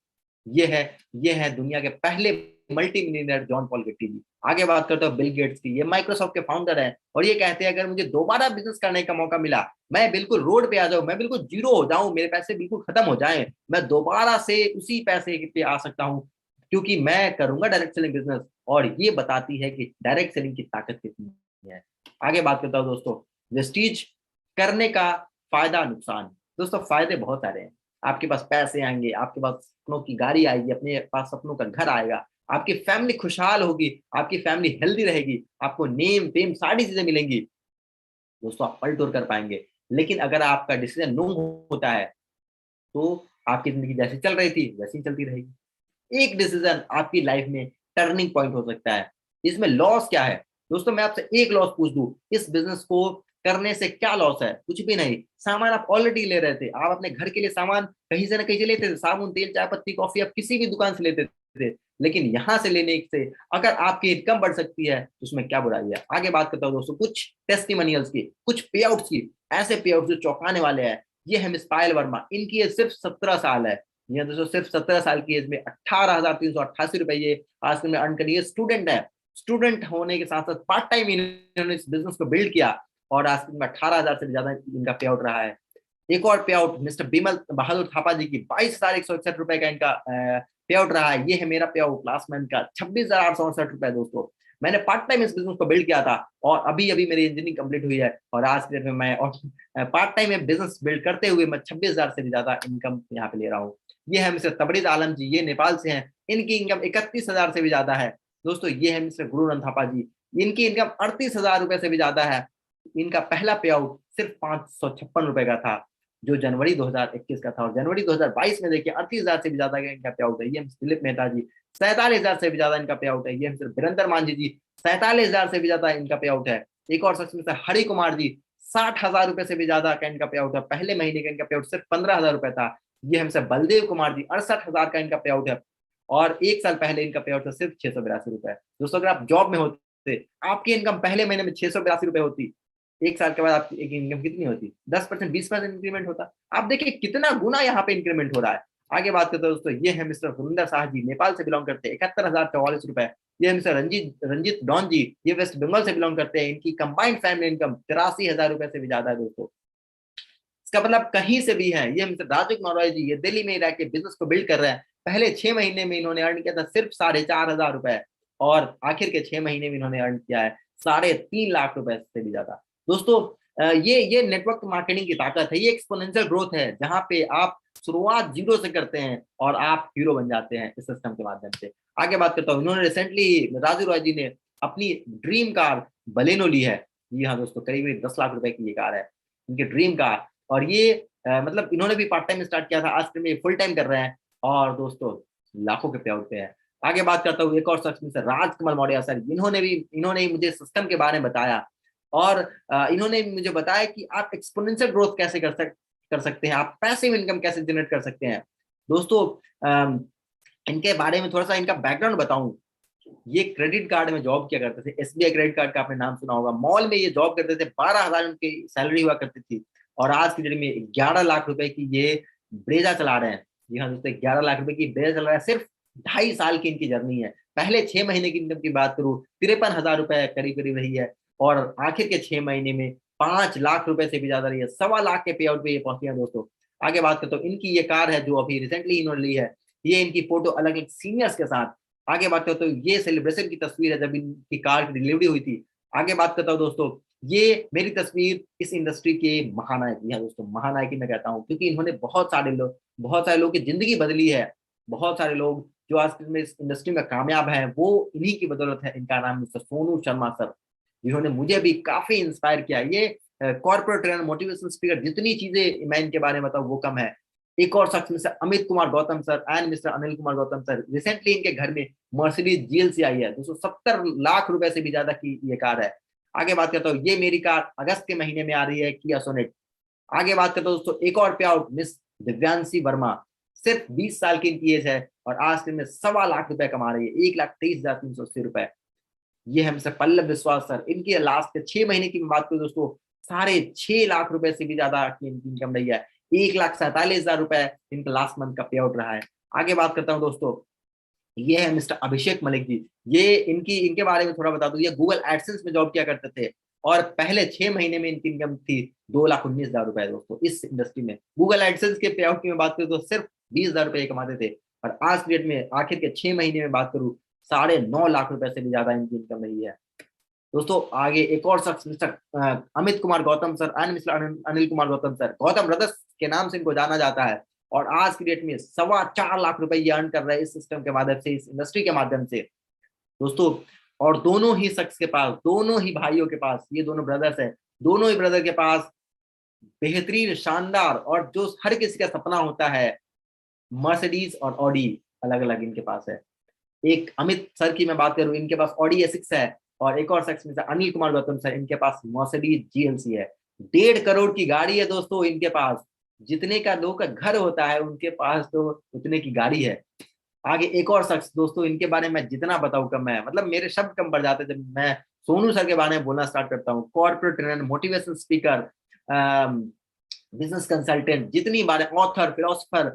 ये है दुनिया के पहले multi millionaire John Paul Getty जी। आगे बात करते हैं बिल गेट्स की। ये माइक्रोसॉफ्ट के फाउंडर हैं और ये कहते हैं अगर मुझे दोबारा बिजनेस करने का मौका मिला, मैं बिल्कुल रोड पे आ जाऊं, मैं बिल्कुल जीरो हो जाऊं, मेरे पैसे बिल्कुल खत्म हो जाएं, मैं दोबारा से उसी पैसे पे आ सकता हूं, क्योंकि मैं करूंगा डायरेक्ट सेलिंग बिजनेस। और ये बताती है कि डायरेक्ट सेलिंग की ताकत कितनी है। आगे बात करता हूं दोस्तों, वेस्टीज करने का फायदा नुकसान। दोस्तों फायदे बहुत सारे हैं, आपके पास पैसे आएंगे, आपके पास सपनों की गाड़ी आएगी, अपने पास सपनों का घर आएगा, आपकी फैमिली खुशहाल होगी, आपकी फैमिली हेल्दी रहेगी, आपको नेम फेम सारी चीजें मिलेंगी। दोस्तों आप पलटोर कर पाएंगे। लेकिन अगर आपका डिसीजन नो होता है तो आपकी जिंदगी जैसी चल रही थी वैसी चलती रहेगी। एक डिसीजन आपकी लाइफ में टर्निंग पॉइंट हो सकता है। इसमें लॉस क्या है दोस्तों? मैं आपसे एक लॉस पूछ दूं, इस बिजनेस को करने से क्या लॉस है? कुछ भी नहीं। सामान आप ऑलरेडी ले रहे थे, आप अपने घर के लिए सामान कहीं से ना कहीं से लेते थे, साबुन, तेल, चाय पत्ती, कॉफी, आप किसी भी दुकान से लेते थे, लेकिन यहां से लेने से अगर आपकी इनकम बढ़ सकती है तो उसमें क्या बुराई है? आगे बात करता हूं दोस्तों कुछ टेस्टिमोनियल्स की, कुछ पे आउट्स की, ऐसे पे आउट जो चौंकाने वाले हैं। ये है मिस पायल वर्मा, इनकी एज सिर्फ 17 साल है। ये दोस्तों सिर्फ 17 साल की एज में 18,388 रुपए ये आजकल में अर्न करिए। स्टूडेंट है, स्टूडेंट होने के साथ साथ पार्ट टाइम इन्होंने इस बिजनेस को बिल्ड किया और आज में 18,000 से ज्यादा इनका पे आउट रहा है। एक और पे आउट मिस्टर बिमल बहादुर थापा जी की 22,161 रुपए का इनका पे आउट रहा है। ये है मेरा पे आउट लास्ट मंथ का 26,868 रुपए। दोस्तों मैंने पार्ट टाइम इस बिजनेस को बिल्ड किया था और अभी मेरी इंजीनियरिंग कंप्लीट हुई है और आज के डेट में मैं पार्ट टाइम में बिजनेस बिल्ड करते हुए मैं 26,000 से भी ज्यादा इनकम यहाँ पे ले रहा हूँ। ये है मिस्टर तबरीज आलम जी, ये नेपाल से हैं, इनकी इनकम 31,000 से भी ज्यादा है। दोस्तों ये है मिस्टर गुरु रंथापा जी, इनकी इनकम 38,000 रुपए से भी ज्यादा है। इनका पहला पे आउट सिर्फ 556 रुपए का था जो जनवरी 2021 का था और जनवरी 2022 में देखिए 38,000 से भी ज्यादा का इनका पे आउट है। ये दिलीप मेहता जी 47,000 से भी ज्यादा इनका पे आउट है। ये मिस्टर वीरेंद्र मांझी जी 47,000 से भी ज्यादा इनका पे आउट है। एक और शख्स मिस्टर हरि कुमार जी 60,000 रुपए से भी ज्यादा का इनका पे आउट है। पहले महीने का इनका पे आउट सिर्फ 15,000 रुपए था। ये हमसे बलदेव कुमार जी 68,000 का इनका पे आउट है, और 1 साल पहले इनका पे आउट था सिर्फ 682 रुपए। दोस्तों अगर आप जॉब में होते, आपकी इनकम पहले महीने में 682 रुपए होती, 1 साल के बाद आपकी एक इनकम कितनी होती? 10% 20% इंक्रीमेंट होता। आप देखिए कितना गुना यहाँ पे इंक्रीमेंट हो रहा है। आगे बात करते हैं दोस्तों, ये है मिस्टर सुरेंद्र शाह जी, नेपाल से बिलोंग करते हैं, 71,044 रुपए। ये मिस्टर रंजीत डॉन जी, ये वेस्ट बंगाल से बिलोंग करते हैं, इनकी कंबाइंड फैमिली इनकम 83,000 रुपए से भी ज्यादा है दोस्तों। इसका मतलब कहीं से भी है। ये मिस्टर राजू कुमार रॉय जी, ये दिल्ली में रह के बिजनेस को बिल्ड कर रहे हैं। पहले 6 महीने में इन्होंने अर्न किया था सिर्फ 4,500 रुपए, और आखिर के 6 महीने में इन्होंने अर्न किया है 3.5 लाख रुपए से भी ज्यादा। दोस्तों ये नेटवर्क मार्केटिंग की ताकत है, ये एक्सपोनेंशियल ग्रोथ है, जहां पे आप शुरुआत 0 से करते हैं और आप हीरो बन जाते हैं इस सिस्टम के माध्यम से। आगे बात करता हूँ, इन्होंने रिसेंटली राजू रॉय जी ने अपनी ड्रीम कार बलेनो ली है। जी हाँ दोस्तों, करीब 10 लाख रुपए की ये कार है, इनकी ड्रीम कार। और ये मतलब इन्होंने भी पार्ट टाइम स्टार्ट किया था, आज में फुल टाइम कर रहे हैं, और दोस्तों लाखों के पे आउट पे है। आगे बात करता हूँ एक और शख्स में, राजकमल मौर्य सर, इन्होंने ही मुझे सिस्टम के बारे में बताया, और इन्होंने मुझे बताया कि आप एक्सपोनेंशियल ग्रोथ कैसे कर सकते हैं, आप पैसिव इनकम कैसे जनरेट कर सकते हैं। दोस्तों इनके बारे में थोड़ा सा इनका बैकग्राउंड बताऊं, ये क्रेडिट कार्ड में जॉब किया करते थे, एसबीआई क्रेडिट कार्ड का आपने नाम सुना होगा। मॉल में ये जॉब करते थे, 12,000 उनकी सैलरी हुआ करती थी, और आज की डेट में 11 लाख रुपए की ये ब्रेजा चला रहे हैं। जी हाँ दोस्तों, 11 लाख रुपए की ब्रेजा चला रहा है। सिर्फ 2.5 साल की इनकी जर्नी है। पहले 6 महीने की इनकम की बात करूँ, 53,000 रुपए करीब करीब रही है, और आखिर के 6 महीने में 5 लाख रुपए से भी ज्यादा रही है, 1.25 लाख के पे आउट पे ये पहुंची है दोस्तों। आगे बात करते हो, इनकी ये कार है जो अभी रिसेंटली इन्होंने ली है, ये इनकी फोटो अलग अलग सीनियर्स के साथ। आगे बात करते हो, ये सेलिब्रेशन की तस्वीर है जब इनकी कार की डिलीवरी हुई थी। आगे बात करता हूँ दोस्तों, ये मेरी तस्वीर इस इंडस्ट्री के महानायक, है दोस्तों महानायक ही मैं कहता हूँ, क्योंकि इन्होंने बहुत सारे लोगों की जिंदगी बदली है। बहुत सारे लोग जो आज में इस इंडस्ट्री में कामयाब हैं, वो इन्हीं की बदौलत है। इनका नाम मिस्टर सोनू शर्मा सर, जिन्होंने मुझे भी काफी इंस्पायर किया। ये कॉर्पोरेट ट्रेनर, मोटिवेशनल स्पीकर, जितनी चीजें मैं इनके बारे में बताऊँ वो कम है। एक और शख्स mister Amit Kumar Gautam sir and mister Anil Kumar Gautam sir, recently इनके घर में मर्सिडीज जीएलसी आई है दोस्तों, 70 लाख रुपए से भी ज्यादा की ये कार है। आगे बात करता हूँ, ये मेरी कार अगस्त के महीने में आ रही है, किया सोनेट। आगे बात करता हूँ दोस्तों, एक और पे आउट, मिस दिव्यांशी वर्मा, सिर्फ 20 साल की इनकी एज है, और आज दिन में 1.25 लाख रुपए कमा रही है, 1,23,380 रुपए। ये है मिस्टर पल्लव विश्वास सर, इनकी लास्ट के 6 महीने की बात करूँ दोस्तों, 6.5 लाख रुपए से भी ज्यादा की इनकी इनकम रही है, 1,47,000 रुपए इनका लास्ट मंथ का पे आउट रहा है। आगे बात करता हूँ दोस्तों, ये है मिस्टर अभिषेक मलिक जी, ये इनके बारे में थोड़ा बता दूं, ये गूगल एडसेंस में जॉब किया करते थे, और पहले 6 महीने में इनकी इनकम थी 2,19,000 रुपए दोस्तों। इस इंडस्ट्री में गूगल एडसेंस के पे आउट की मैं बात करूँ तो सिर्फ 20,000 रुपए कमाते थे, और आज की डेट में आखिर के 6 महीने में बात करूँ 9.5 लाख रुपए से भी ज्यादा इनकी इनकम रही है दोस्तों। आगे एक और शख्स mister Amit Kumar Gautam sir and mister Anil Kumar Gautam sir, Gautam brothers के नाम से इनको जाना जाता है, और आज की डेट में 4.25 लाख रुपए ये अर्न कर रहे हैं इस सिस्टम के माध्यम से, इस इंडस्ट्री के माध्यम से दोस्तों। और दोनों ही शख्स के पास, दोनों ही भाइयों के पास, ये दोनों ब्रदर्स हैं, दोनों ही ब्रदर के पास बेहतरीन, शानदार, और जो हर किसी का सपना होता है, मर्सिडीज और ऑडी अलग अलग इनके पास है। एक अमित सर की मैं बात करूं, इनके पास ऑडी A6 है, और एक और शख्स में अनिल कुमार गौतम सर, इनके पास मर्सिडीज GLC है। 1.5 करोड़ की गाड़ी है दोस्तों इनके पास, जितने का लोग का घर होता है उनके पास तो उतने की गाड़ी है। आगे एक और शख्स दोस्तों, इनके बारे में जितना बताऊं कम है, मतलब मेरे शब्द कम पड़ जाते जब मैं सोनू सर के बारे में बोलना स्टार्ट करता हूँ। Corporate trainer, motivational speaker, business consultant, जितनी बारे, ऑथर, फिलोसफर,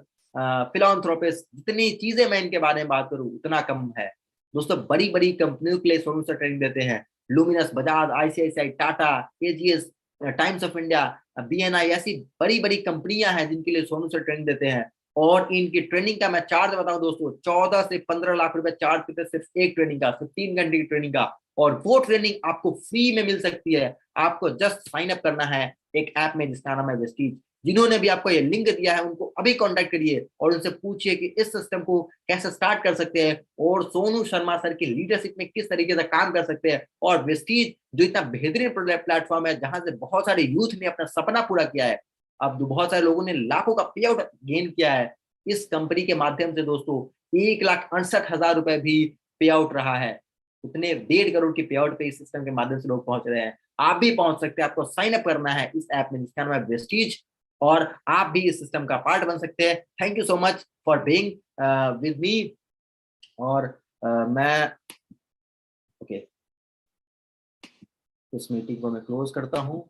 फिलांथ्रोपिस्ट, जितनी चीजें मैं इनके बारे में बात करूं उतना कम है दोस्तों। बड़ी बड़ी कंपनियों के लिए सोनू सर ट्रेनिंग देते हैं, luminous, Bajaj, ICICI, Tata, AGS, times of India, BNI, ऐसी बड़ी बड़ी कंपनियां हैं जिनके लिए सोनू सर ट्रेनिंग देते हैं। और इनकी ट्रेनिंग का मैं चार्ज बताऊं दोस्तों, 14 से 15 लाख रुपए चार्ज करते हैं सिर्फ एक ट्रेनिंग का, सिर्फ 3 घंटे की ट्रेनिंग का, और वो ट्रेनिंग आपको फ्री में मिल सकती है। आपको जस्ट साइन अप करना है एक ऐप में जिसका नाम है वेस्टीज। जिन्होंने भी आपको ये लिंक दिया है उनको अभी कांटेक्ट करिए और उनसे पूछिए कि इस सिस्टम को कैसे स्टार्ट कर सकते हैं, और सोनू शर्मा सर की लीडरशिप में किस तरीके से काम कर सकते हैं। और वेस्टीज जो इतना बेहतरीन प्लेटफॉर्म है, जहां से बहुत सारे यूथ ने अपना सपना पूरा किया है, अब बहुत सारे लोगों ने लाखों का पे आउट गेन किया है इस कंपनी के माध्यम से दोस्तों। 1,68,000 रुपए भी पे आउट रहा है, उतने 1.5 करोड़ की पे आउट पे इस सिस्टम के माध्यम से लोग पहुंच रहे हैं। आप भी पहुंच सकते हैं, आपको साइन अप करना है इस ऐप में जिसका नाम है वेस्टीज, और आप भी इस सिस्टम का पार्ट बन सकते हैं। Thank you so much for being with me. और मैं ओके, इस मीटिंग को मैं क्लोज करता हूँ।